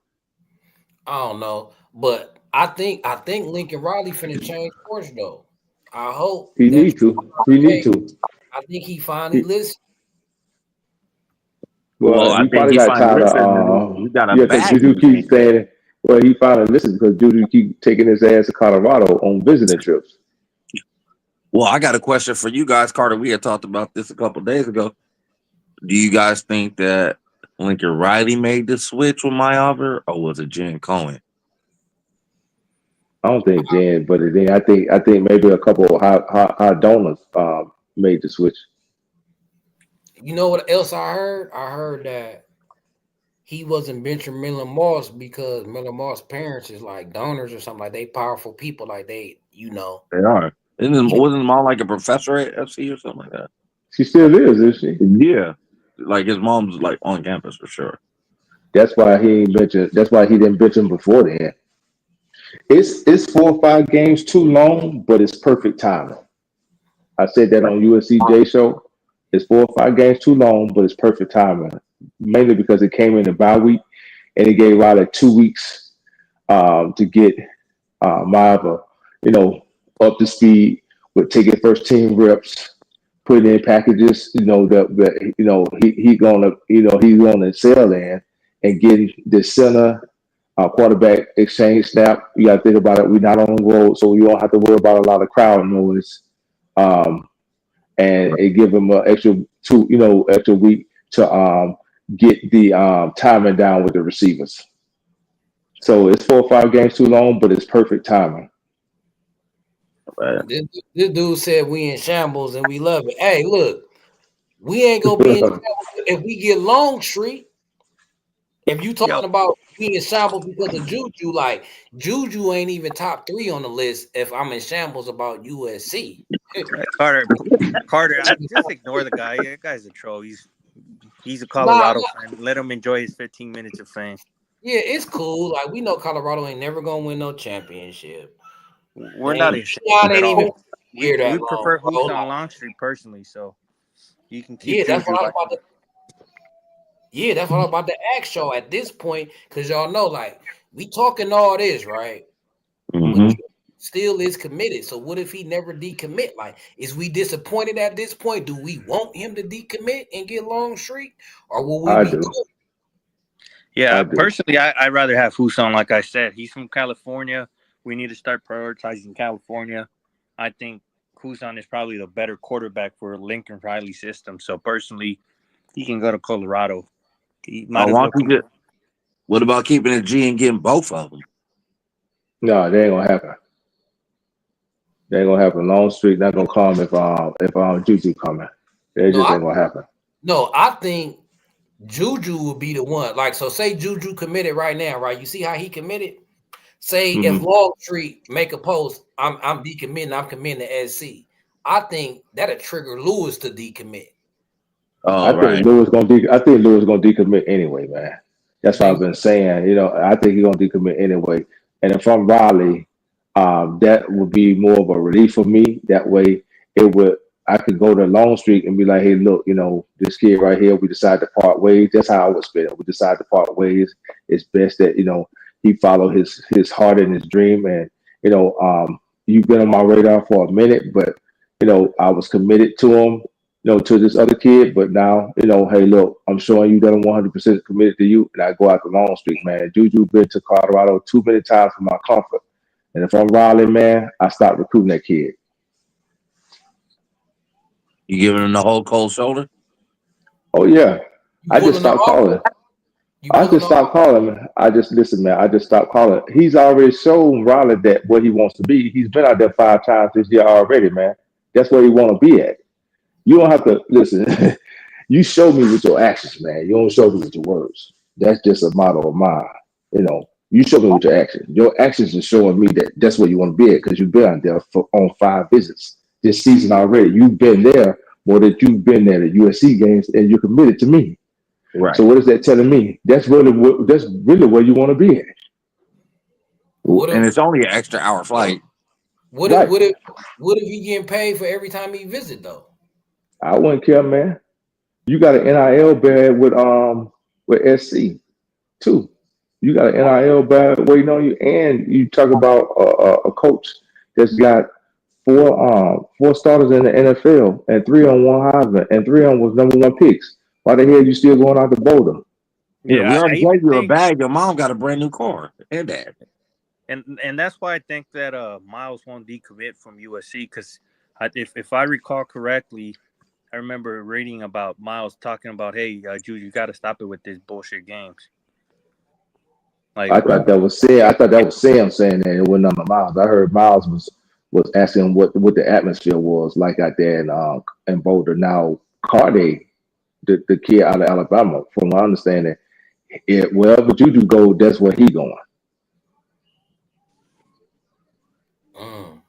I don't know, but I think Lincoln Riley finna change course though. I hope He that need to. He need hey, to. I think he finally He, listened. Well, well, I he think probably he got finally tired of listened and he got a yeah, because bag Juju he can't keeps pay. saying well, he finally listened because Juju keep taking his ass to Colorado on visiting trips. Well, I got a question for you guys, Carter. We had talked about this a couple days ago. Do you guys think that Lincoln Riley made the switch with my offer, or was it Jen Cohen? I don't think Jen, but then I think maybe a couple of high donors made the switch. You know what else I heard? I heard that he wasn't benching Miller Moss because Miller Moss' parents is like donors or something like they powerful people like They are. he Wasn't his mom like a professor at FC or something like that? She still is, isn't she? Yeah. Like his mom's like on campus for sure. That's why he ain't mentioned. That's why he didn't mention before then. It's 4 or 5 games too long, but it's perfect timing. I said that on USCJ show. It's 4 or 5 games too long, but it's perfect timing. Mainly because it came in the bye week and it gave Riley 2 weeks to get Marva, you know, up to speed with taking first team reps, putting in packages, that he's gonna excel in and getting the center quarterback exchange snap. You got to think about it. We're not on the road, so you don't have to worry about a lot of crowd noise. Um, and it give him an extra week to get the timing down with the receivers. So it's 4 or 5 games too long, but it's perfect timing. Right? this dude said we in shambles and we love it. Hey, look, we ain't gonna be in shambles if we get Longstreet. If you Yo, talking about we in shambles because of Juju, like Juju ain't even top 3 on the list if I'm in shambles about USC. Carter, just ignore the guy. That guy's a troll. He's a Nah, Colorado fan. Let him enjoy his 15 minutes of fame. yeah, it's cool. Like we know Colorado ain't never gonna win no championship. We're not And in shambles Sean at ain't even all. here We that long, prefer bro. Houston Like, Longstreet personally, so you can keep yeah, that's Juju what I was like about to. Yeah, that's what I was about to ask y'all at this point, because y'all know, like, we talking all this, right? But Mm-hmm. still is committed. So what if he never decommit? Like, is we disappointed at this point? Do we want him to decommit and get Longstreet, or will we I be do. cool? I Yeah, do. personally, I'd rather have Huson. Like I said, he's from California. We need to start prioritizing California. I think Huson is probably the better quarterback for Lincoln Riley system. So personally, he can go to Colorado. He might as Why well don't you come. get? What about keeping a G and getting both of them? No, that ain't gonna happen. That ain't gonna happen. Long Street not gonna come if Juju coming. That No, just ain't gonna happen. I think Juju will be the one. Like, so say Juju committed right now, right? You see how he committed? Say if Hmm. Longstreet make a post, I'm decommitting, I'm committing to SC. I think that'll trigger Lewis to decommit. Oh, I right. think Lewis gonna decommit anyway, man. You That's what I've think? been saying. I think he's gonna decommit anyway. And if I'm Raleigh, that would be more of a relief for me. That way, it would I could go to Long Street and be like, hey, look, this kid right here, we decide to part ways. That's how I would spend it. We decide to part ways. It's best that he follow his heart and his dream. And you've been on my radar for a minute, but I was committed to him to this other kid, but now, hey, look, I'm showing you that I'm 100% committed to you, and I go out to Long Street, man. Juju been to Colorado too many times for my comfort, and if I'm Raleigh, man, I start recruiting that kid. You giving him the whole cold shoulder? Oh yeah, You I just pulling the stopped offer? calling. You I pulling just the stopped offer? calling. I just listen, man. I just stopped calling. He's already shown Raleigh that what he wants to be. He's been out there 5 times this year already, man. That's where he want to be at. You don't have to listen. You show me with your actions, man. You don't show me with your words. That's just a motto of mine. You show me with your actions. Your actions are showing me that that's where you want to be at because you've been out there on 5 visits this season already. You've been there more than you've been there at USC games, and you're committed to me. So Right. what is that telling me? That's really where you want to be at. What And if? it's only an extra hour flight. What if? Right. What if? What if he getting paid for every time he visit though? I wouldn't care, man. You got an NIL bag with SC too. You got an NIL bag waiting on you, and you talk about a coach that's got four starters in the NFL and 3 on 1 Heisman and 3 on was #1 picks. Why the hell you still going out to Boulder? Yeah, we I already even gave you a think, bag. Your mom got a brand new car and that. and that's why I think that Miles won't decommit from USC because if I recall correctly, I remember reading about Miles talking about, hey, Juju, you got to stop it with this bullshit games. Like, I thought that was Sam. I thought that was Sam saying that it wasn't on the Miles. I heard Miles was asking what the atmosphere was like out there in Boulder. Now Cardi, the kid out of Alabama, from my understanding, wherever Juju go, that's where he going. Mm.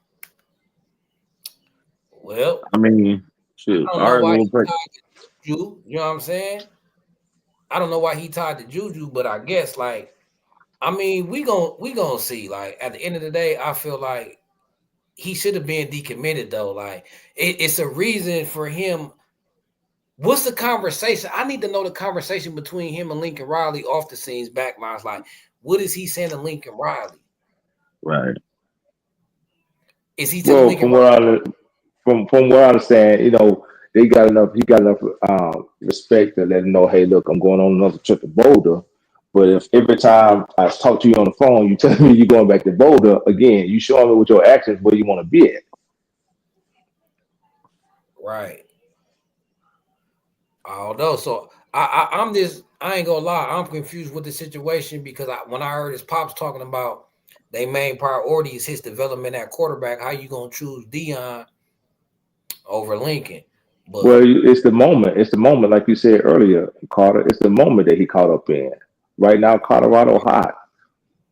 Well, I mean, shit. I don't know Our why little he break. tied to Juju. You know what I'm saying? I don't know why he tied to Juju, but I guess we gonna see. Like at the end of the day, I feel like he should have been decommitted though. Like it's a reason for him. What's the conversation? I need to know the conversation between him and Lincoln Riley off the scenes back lines. Like, what is he saying to Lincoln Riley? Right. Is he telling Well, Lincoln Riley? from what I understand, they got enough. He got enough respect to let him know, hey, look, I'm going on another trip to Boulder. But if every time I talk to you on the phone, you tell me you're going back to Boulder again, you showing me with your actions where you want to be at. Right. I don't know. So I ain't gonna lie, I'm confused with the situation because when I heard his pops talking about their main priority is his development at quarterback, how you gonna choose Dion over Lincoln? Well, But it's the moment. It's the moment, like you said earlier, Carter. It's the moment that he caught up in. Right now, Colorado hot.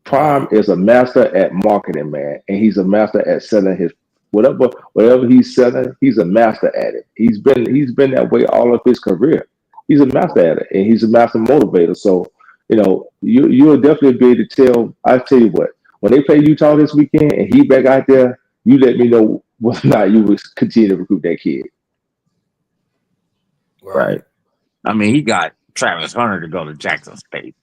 Prime right, is a master at marketing, man, and he's a master at selling his whatever he's selling. He's a master at it. He's been that way all of his career. He's a master at it, and he's a master motivator. So you'll definitely be able to tell. I tell you what, when they play Utah this weekend and he back out there, you let me know whether or not you would continue to recruit that kid. right. Right. I mean, he got Travis Hunter to go to Jackson State.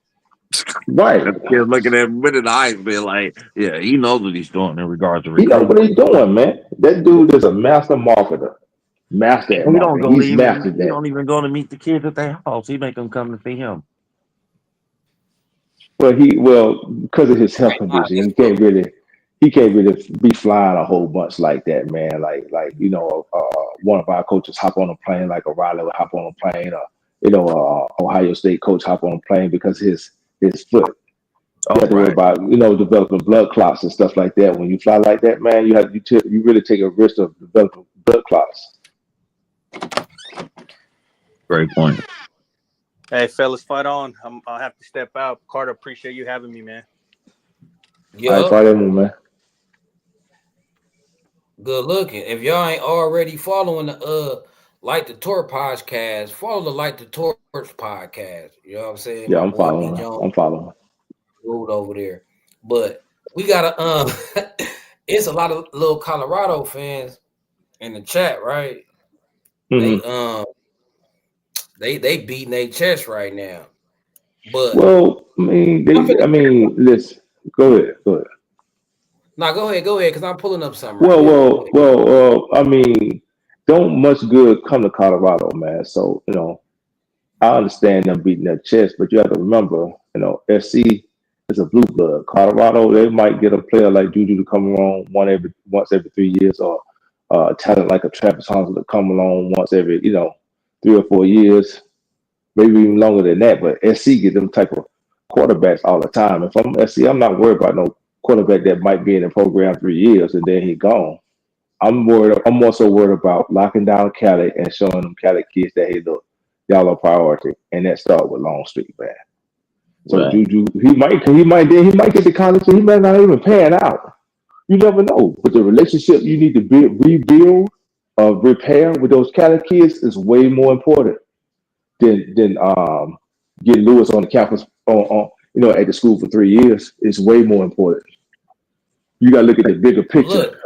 Right. The kid looking at him in the eyes, being like, "Yeah, he knows what he's doing in regards to He know recruiting." what he's doing, man. That dude is a master marketer, master at He don't marketing. go to He's even. mastered He that. don't even go to meet the kids at their house. He make them come to see him. Because of his health Nah, condition, this he can't really be flying a whole bunch like that, man. Like one of our coaches hop on a plane, like O'Reilly would hop on a plane, or Ohio State coach hop on a plane because his foot. You Oh, have to worry right. about developing blood clots and stuff like that. When you fly like that, man, you really take a risk of developing blood clots. Great point. hey, fellas, fight on. I'll have to step out. Carter, appreciate you having me, man. All right, yup. fight him, man. Good looking. If y'all ain't already following the Light the Torch podcast, follow the Light the Torch podcast. You know what I'm saying? My Yeah, I'm boy D following. Jones I'm following. road over there. But we gotta it's a lot of little Colorado fans in the chat, right? They Hmm. they beating their chest right now. But Well, I mean, I'm finna listen. Go ahead. Go ahead. now go ahead, because I'm pulling up something right Well, now. Go well, ahead. well, well. I mean, don't much good come to Colorado, man. So I understand them beating their chest, but you have to remember, SC is a blue blood. Colorado, they might get a player like JuJu to come along once every 3 years, or talent like a Travis Hunter to come along once every 3 or 4 years, maybe even longer than that. But SC get them type of quarterbacks all the time. If I'm SC, I'm not worried about no quarterback that might be in the program 3 years and then he gone. I'm worried. I'm more so worried about locking down Cali and showing them Cali kids that hey, look, y'all are priority, and that start with Longstreet, man. So Right. Juju, he might get to college, and he might not even pan out. You never know. But the relationship you need to rebuild, repair with those Cali kids is way more important than getting Lewis on the campus at the school for 3 years. It's way more important. You got to look at the bigger picture. Look,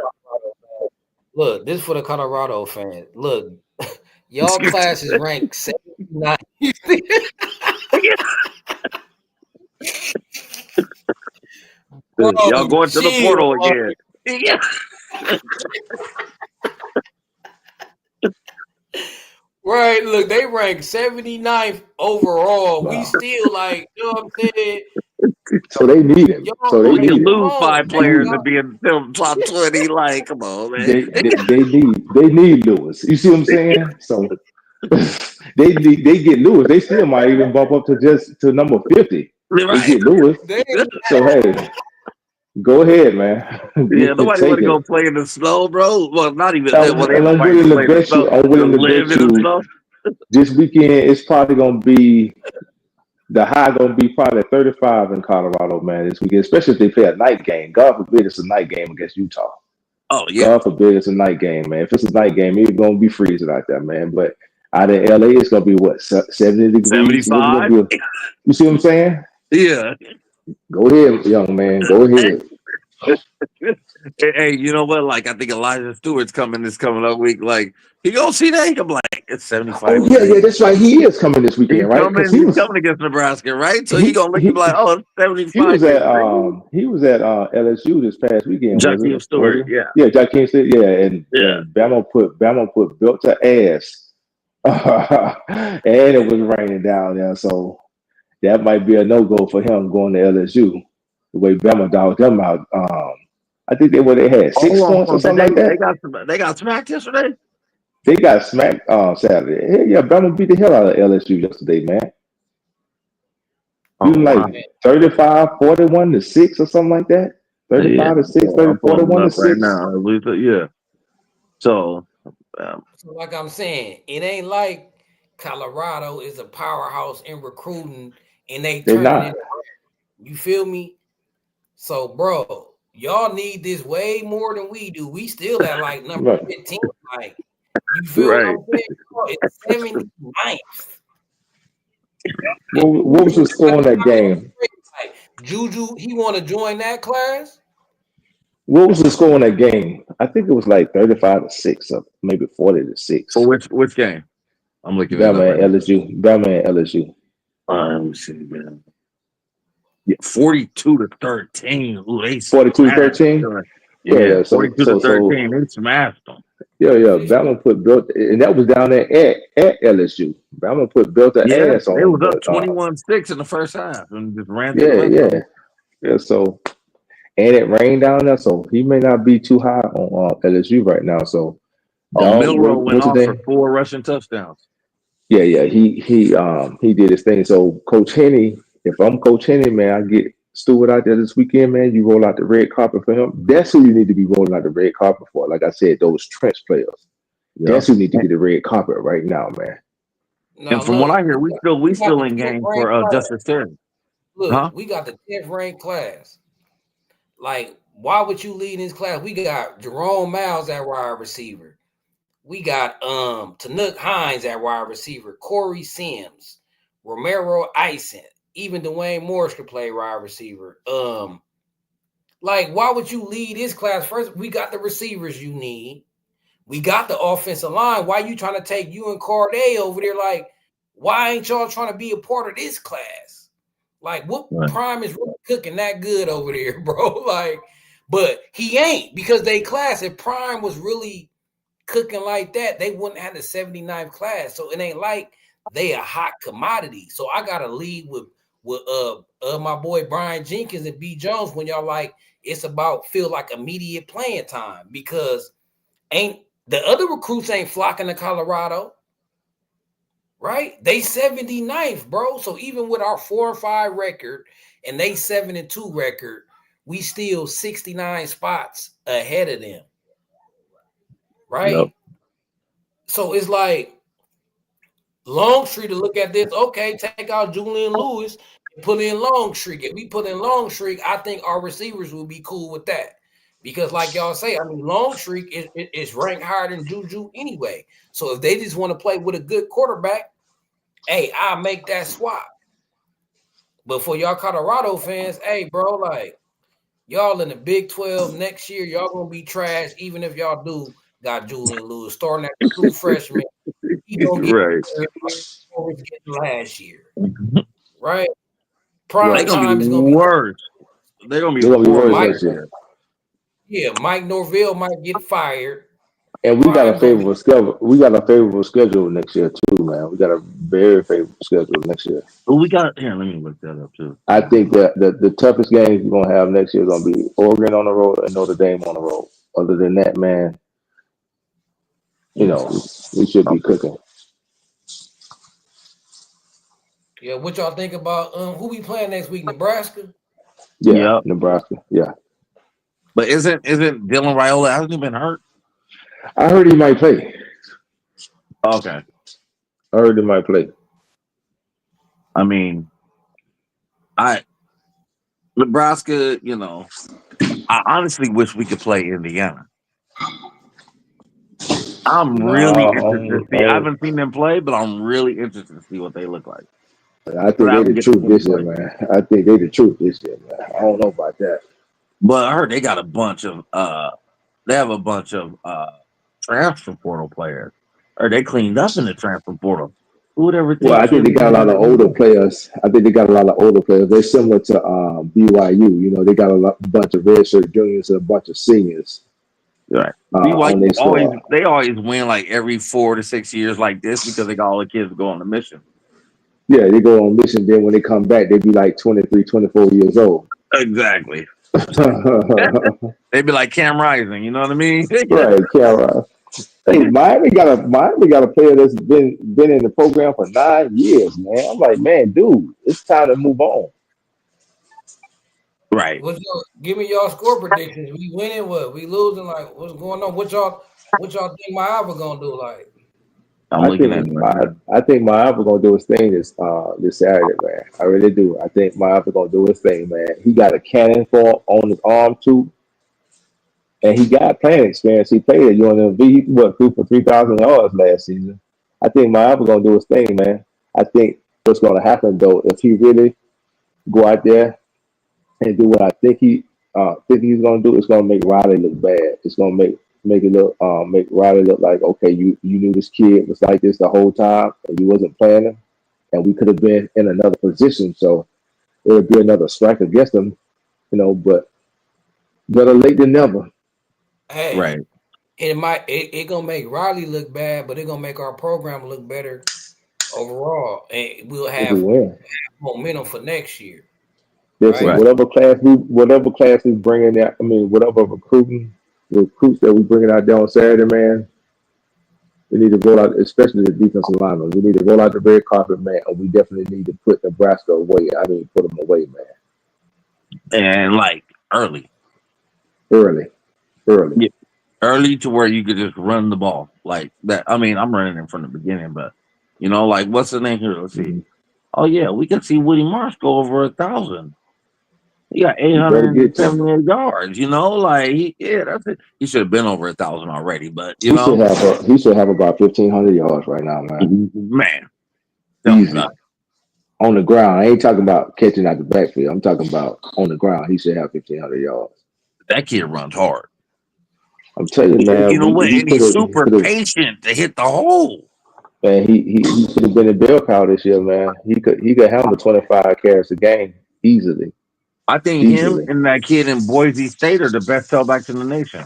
look, this for the Colorado fans. Look, y'all class is ranked 79. Bro, Y'all going to the chill. portal again. Yeah. Right, look, they ranked 79th overall. We Wow. still like, you know what I'm saying? So they need him. Y'all So they We like, can need him. come lose on, five man. players You and be in the top 20. Like, come on, man. they need Lewis. You see what I'm saying? So they get Lewis. They still might even bump up to just to number 50. They Right. get Lewis. They, So hey, go ahead, man. Yeah, nobody want Take to go it. play in the snow, bro. Well, not even that. Well, And, they and I'm might willing to play in the bet snow. you. I'm To willing to live bet in the you snow. this weekend it's probably gonna be the high gonna be probably 35 in Colorado, man. This weekend, especially if they play a night game. God forbid it's a night game against Utah. Oh, yeah. God forbid it's a night game, man. If it's a night game, it's gonna be freezing out there, man. But out in LA, it's gonna be what 70 degrees. It's gonna 75. be. You see what I'm saying? Yeah. Go ahead, young man. Go ahead. Hey, you know what? Like, I think Elijah Stewart's coming this coming up week. Like, he gonna see that. I'm like, it's 75 Oh yeah, yeah. degrees. That's right. He is coming this He's weekend, right? Because coming. He's coming against Nebraska, right? So he he gonna look and be like, he oh, it's he 75 was at degrees. LSU this past weekend, Jakeem was Stewart. it? Yeah. Yeah, Jackson State. Yeah, and Yeah. and Bama put built to ass, and it was raining down there, so that might be a no go for him going to LSU. The way Bama dogged them out. I think they had Oh, 6 points or did something like that. they got smacked yesterday? They got smacked Saturday. Hey, yeah, Bama beat the hell out of LSU yesterday, man. Oh Beat them wow. like 35-41 to 6 or something like that. Yeah. 35-6, So I'm pulling it 41 to up right 6. now. Yeah. So so like I'm saying, it ain't like Colorado is a powerhouse in recruiting and they They turning it. not. You feel me? So, bro, y'all need this way more than we do. We still at like number Right. 15. Like, you feel what right. I'm saying? Bro, it's 79th. What was the score in that game? Like, Juju, he want to join that class? What was the score in that game? I think it was like 35-6 or maybe 40-6. For which game? I'm looking it up Bama right and now. LSU. Bama and LSU. Let me see, man. Yeah, 42-13. Ooh, they 42 to smashed 13. them. Yeah, Yeah, yeah. So 42 to so so 13. They smashed them. yeah, yeah. Bama put built, and that was down there at LSU. Bama put built the Yeah, ass on they them, was up but 21-6 in the first half and just ran through the yeah, rest of yeah, them. yeah. So and it rained down there, so he may not be too high on LSU right now. So Oh, dog, Milrow went what's his off for name? 4 rushing touchdowns. Yeah, yeah. He did his thing. So Coach Henny, if I'm Coach Henny, man, I get Stewart out there this weekend, man. You roll out the red carpet for him. That's who you need to be rolling out the red carpet for. Like I said, those trench players. Yeah. That's who need to get the red carpet right now, man. Now, And from what look, I hear, we we got still the in 10th game ranked for class. Justice Terry. Look, Huh? we got the 10th ranked class. Like, Why would you lead in this class? We got Jerome Miles at wide receiver. We got Tanuk Hines at wide receiver, Corey Sims, Romero Ison, even Dwayne Morris could play wide receiver. Like, why would you lead this class first? We got the receivers you need. We got the offensive line. Why you trying to take you and Corday over there? Like, why ain't y'all trying to be a part of this class? Like, what Right. Prime is really cooking that good over there, bro? Like, but he ain't, because they class, if Prime was really cooking like that, they wouldn't have the 79th class. So it ain't like they a hot commodity. So I gotta lead with my boy Brian Jenkins and B Jones when y'all like it's about feel like immediate playing time, because ain't the other recruits ain't flocking to Colorado, right? They 79th, bro. So even with our 4-5 record and they 7-2 record, we still 69 spots ahead of them, right? Yep. So it's like Longstreet to look at this. Okay, take out Julian Lewis and put in Longstreet. If we put in Longstreet, I think our receivers will be cool with that. Because, like y'all say, I mean, Longstreet is ranked higher than JuJu anyway. So if they just want to play with a good quarterback, hey, I'll make that swap. But for y'all Colorado fans, hey, bro, like y'all in the Big 12 next year, y'all gonna be trash, even if y'all do got Julian Lewis starting at the true freshman. He gonna get Right. last year, right? Well, they're Prime gonna be time is gonna be worse. They're gonna be They're gonna be horrible worse Mike. next next year. year. Yeah, Mike Norville might get fired. And we got a Prime gonna be favorable schedule. We got a favorable schedule next year too, man. We got a very favorable schedule next year. Oh, we got here. Let me look that up too. I think that the toughest games we're gonna have next year is gonna be Oregon on the road and Notre Dame on the road. Other than that, man, you know, we should be cooking. yeah. What y'all think about who we playing next week? Nebraska. Yeah, Yep. Nebraska. Yeah, But isn't Dylan Raiola hasn't he been hurt? I heard he might play. Okay. I heard he might play. I mean, I Nebraska. I honestly wish we could play Indiana. I'm really interested to see. I haven't seen them play, but I'm really interested to see what they look like. I But think I they haven't the get to truth see them this year, play. man. I think they the truth this year, man. I don't know about that. But I heard they got a bunch of they have a bunch of transfer portal players. Or they cleaned up in the transfer portal. Who would ever Well, think I think they Shivers got a would lot of ever do older that? players. I think they got a lot of older players. They're similar to BYU. You know, they got bunch of redshirt juniors and a bunch of seniors Right. on BYU their always squad. they always win like every 4 to 6 years like this because they got all the kids to go on the mission. Yeah, they go on mission. Then when they come back, they be like 23, 24 years old. Exactly. They'd be like Cam Rising, you know what I mean? Right, Kara. Hey, Miami got a player that's been in the program for 9 years, man. I'm like, man, dude, it's time to move on. Right. Give me y'all score predictions. We winning? What? We losing? Like, what's going on? What y'all think my Alva gonna do? Like, I'm I looking think at it right my now. I think Miami gonna do his thing this Saturday, man. I really do. I think Miami gonna do his thing, man. He got a cannon for on his arm too, and he got playing experience. He played at UNLV. He threw for 3,000 yards last season. I think Miami gonna do his thing, man. I think what's gonna happen though, if he really go out there and do what I think he's gonna do, it's gonna make Riley look bad. It's gonna make Riley look like, okay, you knew this kid was like this the whole time and you wasn't playing him, and we could have been in another position. So it would be another strike against him, but better late than never. hey, Right. it gonna make Riley look bad, but it gonna make our program look better overall, and we'll If we have win. momentum for next year, Listen, right? Right. whatever class we bring in there, I mean, whatever recruits that we bringing out there on Saturday, man, we need to roll out, especially the defensive linemen. We need to roll out the red carpet, man, and we definitely need to put Nebraska away. I mean, put them away, man, And like early. early, early. Yeah. Early to where you could just run the ball. Like that. I mean, I'm running it from the beginning, but like what's the name here? Let's see. Mm-hmm. Oh yeah, we can see Woody Marsh go over 1,000. He got He better get to. 878 yards. You know, like yeah, that's it. He should have been over 1,000 already, but you He should know, have. He should have about 1,500 yards right now, man. man, tell me Easy about it. on the ground. I ain't talking about catching out the backfield. I'm talking about on the ground. He should have 1,500 yards. That kid runs hard. I'm telling you, You man. know what? He And could he's have. super patient to hit the hole. Man, he should have been in bell cow this year, man. He could handle 25 carries a game easily, I think him easily. and that kid in Boise State are the best tailbacks in the nation.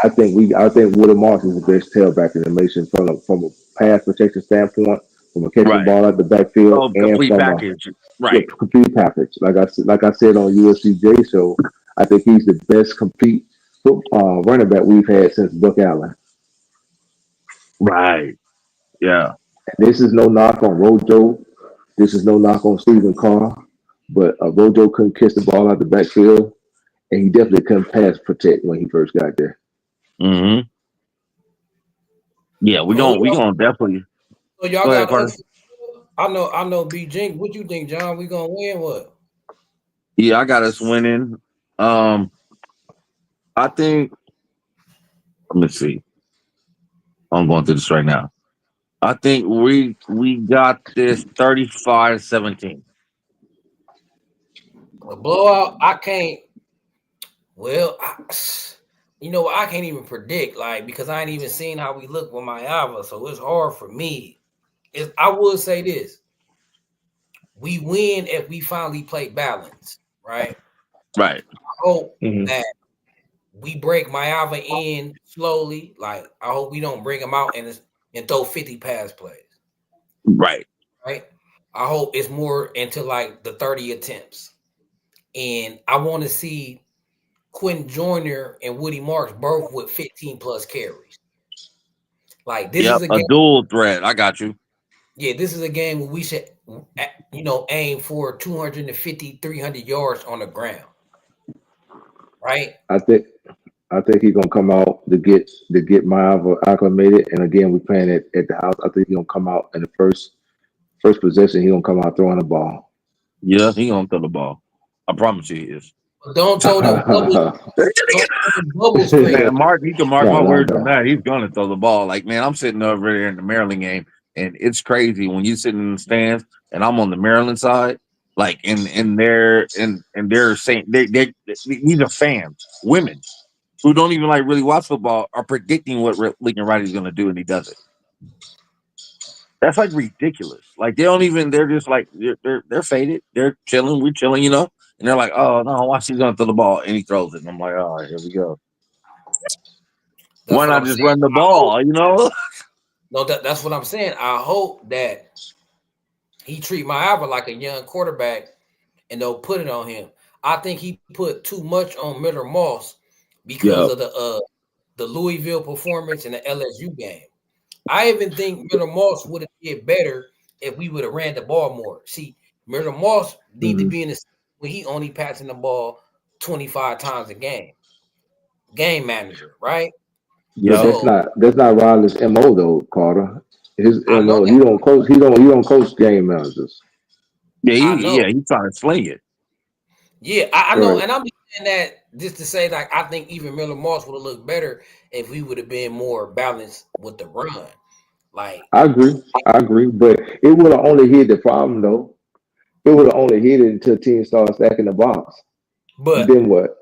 I think Woody Marsh is the best tailback in the nation from a pass protection standpoint, from a catching the Right. ball out the backfield, Oh, and complete from a package. yeah, Right. complete package. Like I said on USCJ show, I think he's the best complete running back we've had since Buck Allen. Right. Yeah. This is no knock on Rojo. This is no knock on Stephen Carr, but Rojo couldn't catch the ball out the backfield, and he definitely couldn't pass protect when he first got there. Hmm. Yeah, we Oh, going we gonna definitely so y'all go ahead, got Carter. us. I know. B Jink, what you think, John? We gonna win? What? Yeah, I got us winning. Um, I think let me see. I'm going through this right now. I think we got this 35-17. A blowout? I can't. Well, I can't even predict, like, because I ain't even seen how we look with my Ava, so it's hard for me. I would say this: we win if we finally play balance, right? Right. I hope Hmm. that we break Mayava in slowly. Like, I hope we don't bring him out and throw 50 pass plays, Right. right? I hope it's more into like the 30 attempts. And I want to see Quentin Joyner and Woody Marks both with 15 plus carries. Like, this is Yep. a A game. dual threat. I got you. Yeah, this is a game where we should, aim for 250, 300 yards on the ground, right? I think I think he's gonna come out to get Miles acclimated, and again, we're playing at the house. I think he's gonna come out in the first possession. He's gonna come out throwing the ball. Yeah, he gonna throw the ball. I promise you he is. But don't throw them bubble, don't throw them bubble screen. Man, Mark, you can mark my No, words on no. that. He's gonna throw the ball. Like, man, I'm sitting over there in the Maryland game, and it's crazy when you sitting in the stands, and I'm on the Maryland side. Like, and they're saying these are fans, women who don't even like really watch football, are predicting what Lincoln Riley's gonna do, and he does it. That's like ridiculous. Like they don't even. They're just like they're faded. They're chilling. We're chilling, And they're like, oh no, watch he's gonna throw the ball, and he throws it. And I'm like, all right, here we go. That's Why what not I'm just saying. run the I hope, ball? no, that's what I'm saying. I hope that he treat Maava like a young quarterback and they'll put it on him. I think he put too much on Miller Moss because Yeah. of the Louisville performance in the LSU game. I even think Miller Moss would have did better if we would have ran the ball more. See, Miller Moss need to Hmm. be in the when he only passing the ball 25 times a game. Game manager, right? But Yep. that's So not Riley's mo though, Carter. His I know mo. that. He don't coach. He don't coach game managers. Yeah, I know. he's trying to sling it. Yeah, I know, Right. and I'm saying that just to say, like, I think even Miller Moss would have looked better if we would have been more balanced with the run. Like, I agree. I agree. But it would have only hit the problem though. It would have only hit it until teams started stacking the box. but Then what?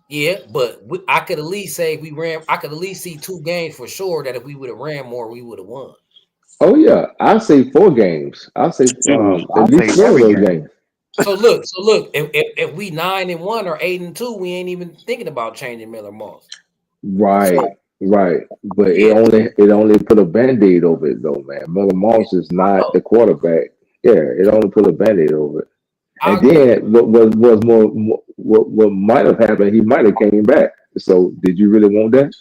yeah, but I could at least say if we ran, I could at least see two games for sure that if we would have ran more, we would have won. Oh yeah, I say 4 games. I say Shoot, at I'll least say four of every those game. games. So look, if we 9-1 or 8-2, we ain't even thinking about changing Miller Moss. So Right, right. But it yeah, only put a band-aid over it though, man. Miller yeah, Moss is I not know. the quarterback. Yeah, it only put a band-aid over it. I And agree. then what was what might have happened, he might have came back. So did you really want that?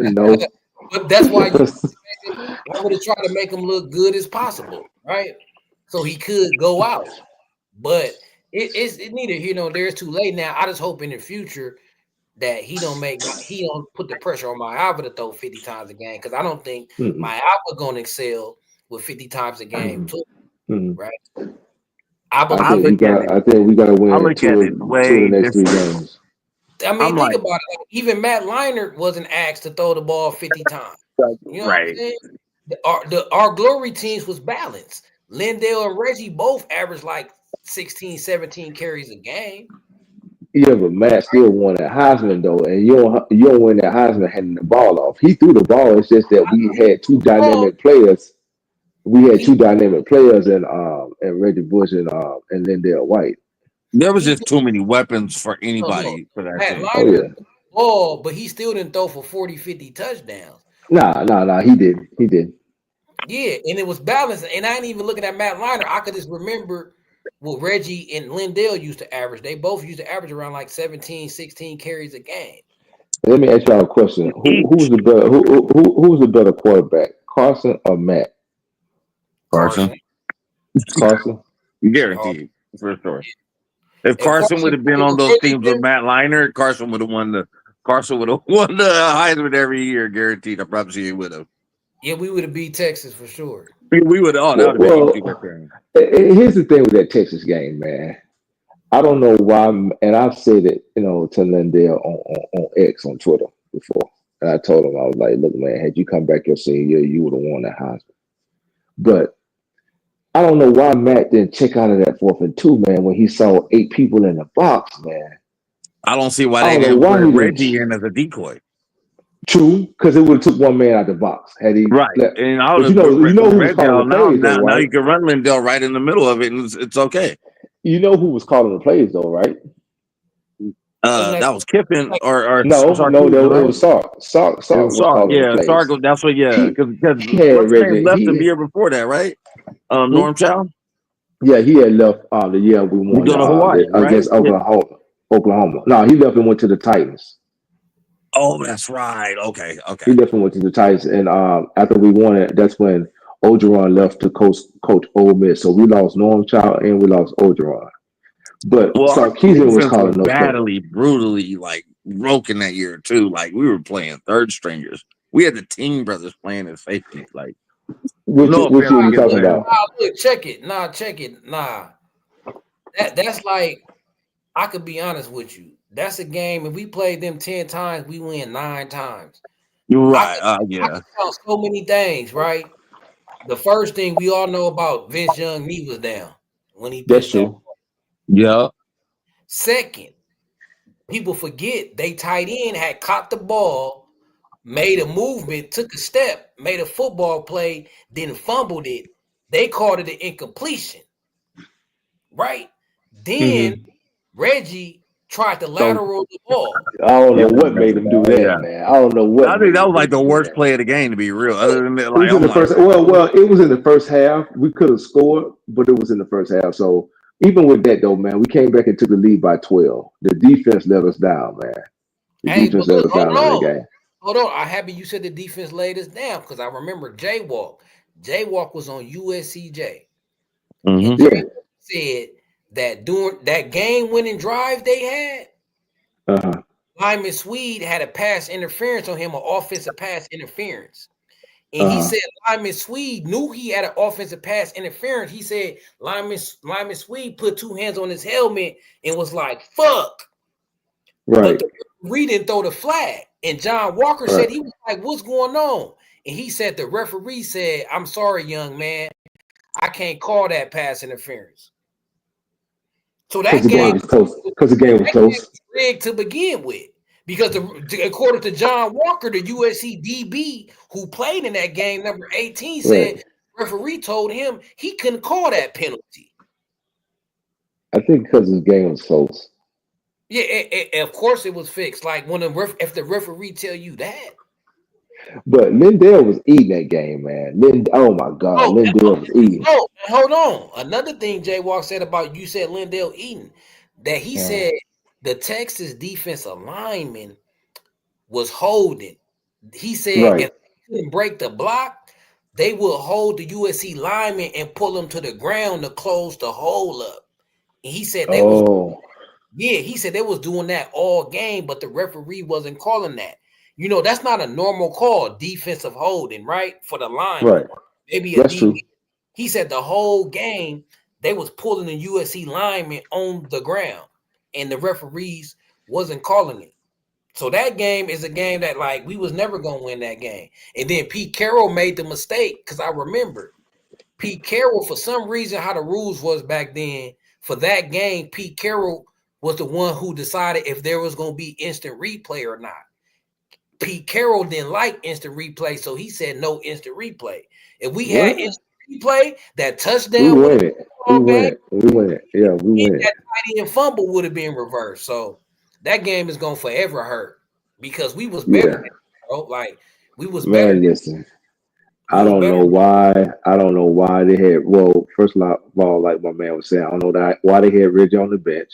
No. But that's why I would have tried to make him look good as possible, right? So he could go out. But it neither here nor there. It's too late now. I just hope in the future that he don't put the pressure on my Alva to throw 50 times a game because I don't think Mm-mm. my Alva gonna excel with 50 times a game Mm-mm. too, Mm-mm. right? I I I believe think it. we look at got. it. I think we got to I win look at it two of the way next three different. games. I I'm mean, think like, about it. Like, even Matt Leinart wasn't asked to throw the ball 50 times. You know what I'm right. saying? Our glory teams was balanced. Lindell and Reggie both averaged like 16, 17 carries a game. Yeah, but Matt still won that Heisman though, and you don't win that Heisman handing the ball off. He threw the ball. It's just that we had two Oh, dynamic players. We had he two dynamic players and Reggie Bush and Lindell White. There was he just did too many weapons for no. anybody for that Matt team. Oh Leinart yeah, ball, but he still didn't throw for 40, 50 touchdowns. nah. He did. He did. Yeah, and it was balanced. And I ain't even looking at Matt Leinart. I could just remember what Reggie and Lindell used to average. They both used to average around like 17, 16 carries a game. Let me ask y'all a question. Who's Each the better who's the better quarterback, Carson or Matt? Carson, Carson. Carson. Car- guaranteed for sure. If If Carson would Carson have been played on with those Reggie teams with there, Matt Leinart, Carson would have won the Heisman every year, guaranteed. I promise you, he would have. yeah, we would have beat Texas for sure. We would have. Oh, that would Well, have been easy right there. here's the thing with that Texas game, man. I don't know why, and I've said it, to Lindell on X on Twitter before, and I told him I was like, "Look, man, had you come back your senior year, you would have won that Heisman." But I don't know why Matt didn't check out of that 4th and 2, man, when he saw 8 people in the box, man. I don't see why I they don't know didn't why put he didn't. Reggie in as a decoy. True, because it would have took one man out the box had he Right, left. and I would But have put who was Reggie calling the out now. plays though, Now right? you can run Lindell right in the middle of it, and it's okay. You know who was calling the plays though, right? Wasn't that That was Kiffin like or No, Sarkisian, it right? was Sark. It Sark was was Sark. calling the Yeah, Sark. plays. That's what. Yeah, He because he had what's his name Reggie. left him the year before that, right? Who? Norm Chow. Yeah, he had left the year we He's won going to Hawaii, right? against Yeah. Oklahoma. Oklahoma. No, he left and went to the Titans. Oh, that's right. Okay, He okay. left and went to the Titans, and after we won it, that's when Ogeron left to coach Ole Miss. So we lost Norm Child and we lost Ogeron. But Well, our Sarkisian was defense was calling those plays, brutally like broken that year too. Like we were playing third stringers. We had the Team Brothers playing as safeties. Like no which offense year you against talking look, them. about? look, check it. Check it. That's like I could be honest with you. That's a game. If we played them 10 times, we win 9 times. You're I right. could I Yeah, could count so many things, right? The first thing we all know about Vince Young knee was down when he That's pitched that. true. yeah. Second, people forget they tight end had caught the ball, made a movement, took a step, made a football play, then fumbled it. They called it an incompletion, right? Then Mm-hmm. Reggie tried to So lateral the ball. I don't yeah, know what made him do that, yeah. man. I don't know I what think made that him was like the do worst that. play of the game, to be real. Other than that, It like was in I'm the like, first. Well, it was in the first half. We could have scored, but it was in the first half. So even with that, though, man, we came back and took the lead by 12. The defense let us down, man. The Hey, but defense let look, us down in that game. hold on. I'm happy you said the defense laid us down because I remember Jaywalk. Jaywalk was on USCJ, and mm-hmm. Yeah. said that during that game-winning drive they had, Uh-huh. Lyman Swede had a pass interference on him, an offensive pass interference. And he Uh-huh. said Lyman Swede knew he had an offensive pass interference. He said Lyman Swede put 2 hands on his helmet and was like, fuck. But Right. the referee didn't throw the flag. And John Walker Right. said he was like, what's going on? And he said the referee said, I'm sorry, young man. I can't call that pass interference. So Because that the game game was close. Because the game was close. was rigged to begin with. Because according to John Walker, the USC DB who played in that game, number 18, Right. said referee told him he couldn't call that penalty. I think because the game was close. Yeah, of course it was fixed. Like when if the referee tell you that. But Lindell was eating that game, man. Oh my God, Oh, Lindell was eating. hold on. Another thing Jay Walk said about you said Lindell Eaton, that he Uh, said the Texas defensive lineman was holding. He said right. if they couldn't break the block, they will hold the USC lineman and pull them to the ground to close the hole up. And he said they was Oh, he said they was doing that all game, but the referee wasn't calling that. You know, that's not a normal call, defensive holding, right? For the lineman. right. Maybe a That's DB. true. He said the whole game they was pulling the USC linemen on the ground, and the referees wasn't calling it. So that game is a game that like we was never gonna win that game. And then Pete Carroll made the mistake because I remember Pete Carroll, for some reason, how the rules was back then for that game, Pete Carroll was the one who decided if there was gonna be instant replay or not. Pete Carroll didn't like instant replay, so he said no instant replay. If we had What? instant replay, that We touchdown would have win it. been We all win back, it. We win it. Yeah, we and win that it. tight end fumble would have been reversed. So that game is gonna forever hurt because we was better than Yeah, them, bro. Like we was better man. than Listen, we I was don't know better. why. I don't know why they had. Well, first of all, like my man was saying, I don't know why they had Reggie on the bench.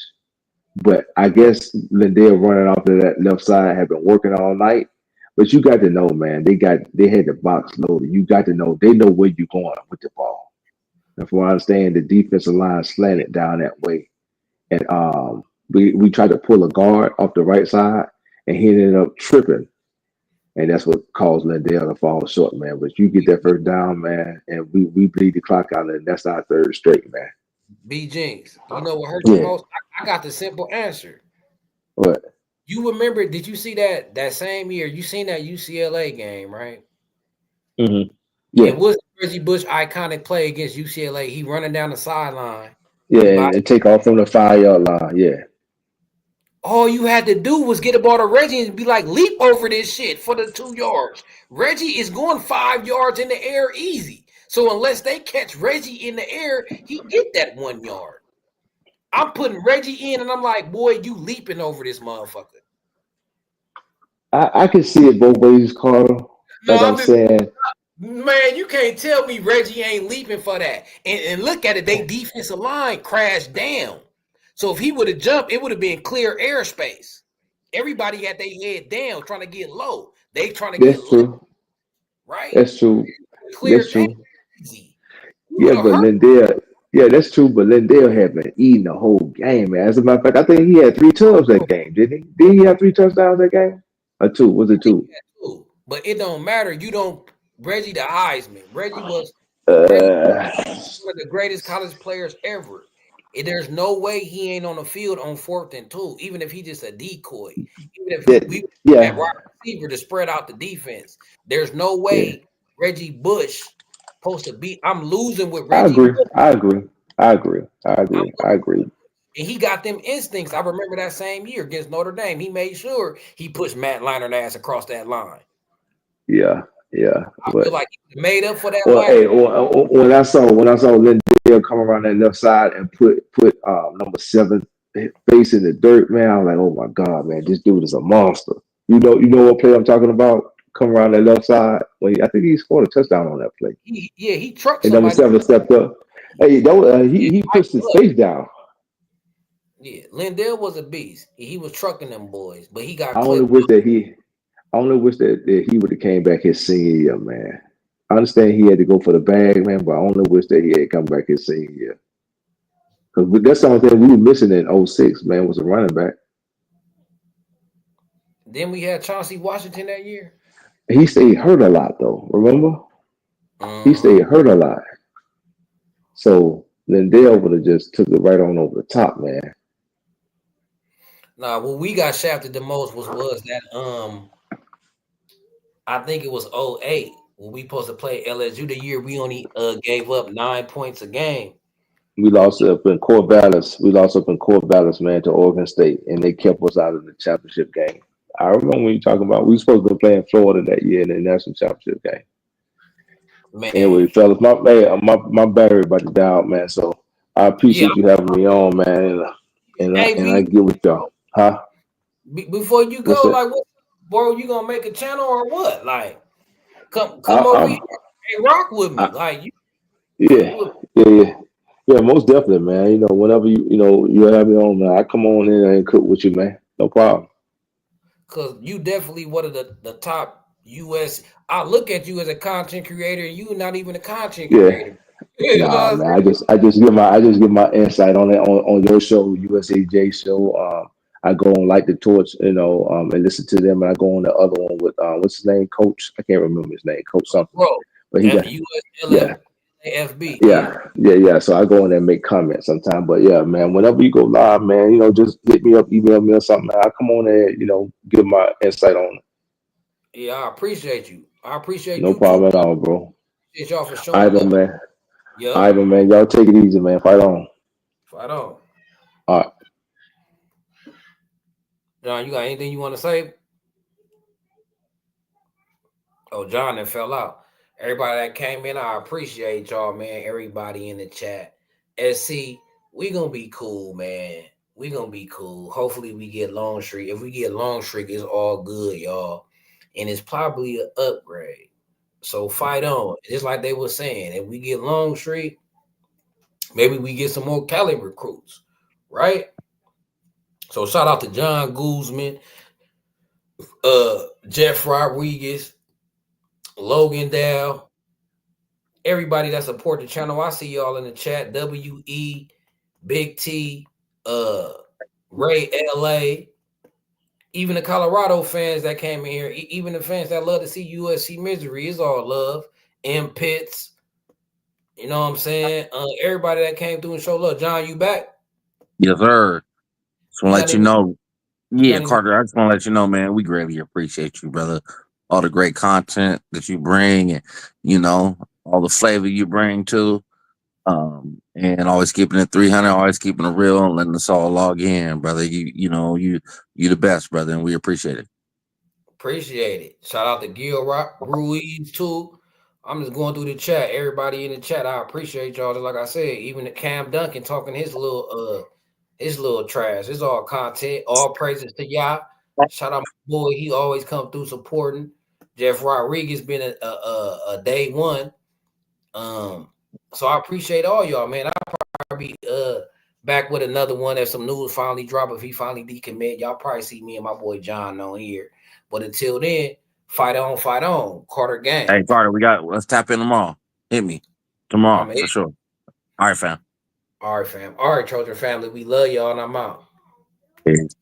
But I guess Lindell running off of that left side had been working all night. But you got to know, man, they had the box loaded. You got to know they know where you're going with the ball. And from what I understand, the defensive line slanted down that way. And we tried to pull a guard off the right side and he ended up tripping. And that's what caused Lindell to fall short, man. But you get that first down, man, and we bleed the clock out, and that's our third straight, man. B Jinx, you know what hurt the Yeah. most? I got the simple answer. But You remember? Did you see that same year? You seen that UCLA game, right? hmm yeah. And what's Reggie Bush iconic play against UCLA? He running down the sideline. Yeah, He by and take off from the 5 yard line. Yeah. all you had to do was get a ball to Reggie and be like, leap over this shit for the 2 yards. Reggie is going 5 yards in the air easy. So unless they catch Reggie in the air, he get that 1 yard. I'm putting Reggie in, and I'm like, boy, you leaping over this motherfucker. I can see it both ways, Carter. Like No, I'm I'm just saying, man, you can't tell me Reggie ain't leaping for that. And look at it, they defensive line crashed down. So if he would have jumped, it would have been clear airspace. Everybody had their head down trying to get low. They trying to get that's low, true. right? That's true. Clear That's that true. easy. You Yeah, would have but hurt. Lindell, yeah, that's true. But Lindell had been eating the whole game, man. As a matter of fact, I think he had 3 tubs that game, didn't he? Didn't he have 3 touchdowns that game? Or two? Was it two? Too. But it don't matter. You don't Reggie the Heisman. Reggie Uh, one of the greatest college players ever. And there's no way he ain't on the field on 4th and 2, even if he just a decoy. Even if we at yeah, wide receiver to spread out the defense. There's no yeah. way Reggie Bush supposed to be. I'm losing with I Reggie agree. Bush. I agree. I agree. I I'm agree. I losing agree. with and he got them instincts. I remember that same year against Notre Dame. He made sure he pushed Matt Leinart ass across that line. Yeah, yeah. I But feel like he made up for that well, last. hey, when I saw Lindell come around that left side and put number 7 face in the dirt, man, I was like, oh my god, man, this dude is a monster. You know what play I'm talking about? Come around that left side. Well, I think he scored a touchdown on that play. He trucked And number somebody. 7 stepped up. Hey, he pushed his face down. Yeah, Lindell was a beast. He was trucking them boys, but he I got only clipped. wish that he I only wish that he would have came back his senior year, man. I understand he had to go for the bag, man, but I only wish that he had come back his senior year. Because that's the only thing we were missing in '06, man, was a running back. Then we had Chauncey Washington that year. He stayed hurt a lot, though. Remember? He Uh-huh. stayed hurt a lot. So Lindell would have just took it right on over the top, man. Nah, what we got shafted the most was that I think it was '08 when we supposed to play LSU the year we only gave up 9 points a game. We lost up in Core Balance. We lost up in Core Balance, man, to Oregon State, and they kept us out of the championship game. I remember when you talking about we were supposed to be playing Florida that year in the national championship game. Anyway, Man, fellas, my battery about to die out, man. So I yeah. appreciate you having me on, man, Hey, and I get with y'all, huh? before you What's go, that? like, what, bro? You gonna make a channel or what? Like, I, come over here, I'm, hey, rock with me. I, Like, you cook yeah, with yeah, yeah, yeah, most definitely, man. You know, whenever you have me on, man, I come on in and cook with you, man. No problem. because you definitely one of the top US. I look at you as a content creator, and you not even a content Yeah. creator. You know Nah, what I'm man. saying? I just give my insight on it on your show, USAJ show. I go on Light the Torch, and listen to them. And I go on the other one with what's his name, Coach? I can't remember his name, Coach something. Bro, But he got USLA yeah, FB, yeah. Yeah. So I go in there and make comments sometimes. But yeah, man, whenever you go live, man, just hit me up, email me or something. I come on there, give my insight on it. Yeah, I appreciate you. I appreciate No you too. problem at all, bro. Appreciate y'all for All right, showing my up. man. All Yep. right, my man. Y'all take it easy, man. Fight on. Fight on. All right. John, you got anything you want to say? Oh, John that fell out. Everybody that came in, I appreciate y'all, man. Everybody in the chat. SC, we gonna be cool, man. We gonna be cool. Hopefully we get long streak. If we get long streak, it's all good, y'all. And it's probably an upgrade. So fight on. Just like they were saying, if we get long streak, maybe we get some more Cali recruits, right? So shout out to John Guzman, Jeff Rodriguez, Logan Dow, everybody that support the channel. I see y'all in the chat. WE, Big T, Ray LA, even the Colorado fans that came in here, even the fans that love to see USC misery, is all love. M Pitts, you know what I'm saying? Everybody that came through and showed love. John, you back? Yes, sir. Just want You to got let you any? know. You got Yeah, any? Carter, I just want to let you know, man, we greatly appreciate you, brother. All the great content that you bring and, all the flavor you bring too. And always keeping it 300, always keeping it real and letting us all log in, brother. You the best, brother, and we appreciate it. Appreciate it. Shout out to Gil Ruiz too. I'm just going through the chat. Everybody in the chat, I appreciate y'all. Just like I said, even the Cam Duncan talking his little trash. It's all content. All praises to y'all. Shout out my boy. He always come through supporting. Jeff Rodriguez been a day one. So I appreciate all y'all, man. I'll probably be back with another one if some news finally drop. If he finally decommit, y'all probably see me and my boy John on here. But until then, fight on, Carter Gang. Hey, Carter, let's tap in tomorrow. Hit me I'm tomorrow in. for sure. All right, fam. All right, fam. All right, Trojan family. We love y'all, and I'm out. Peace.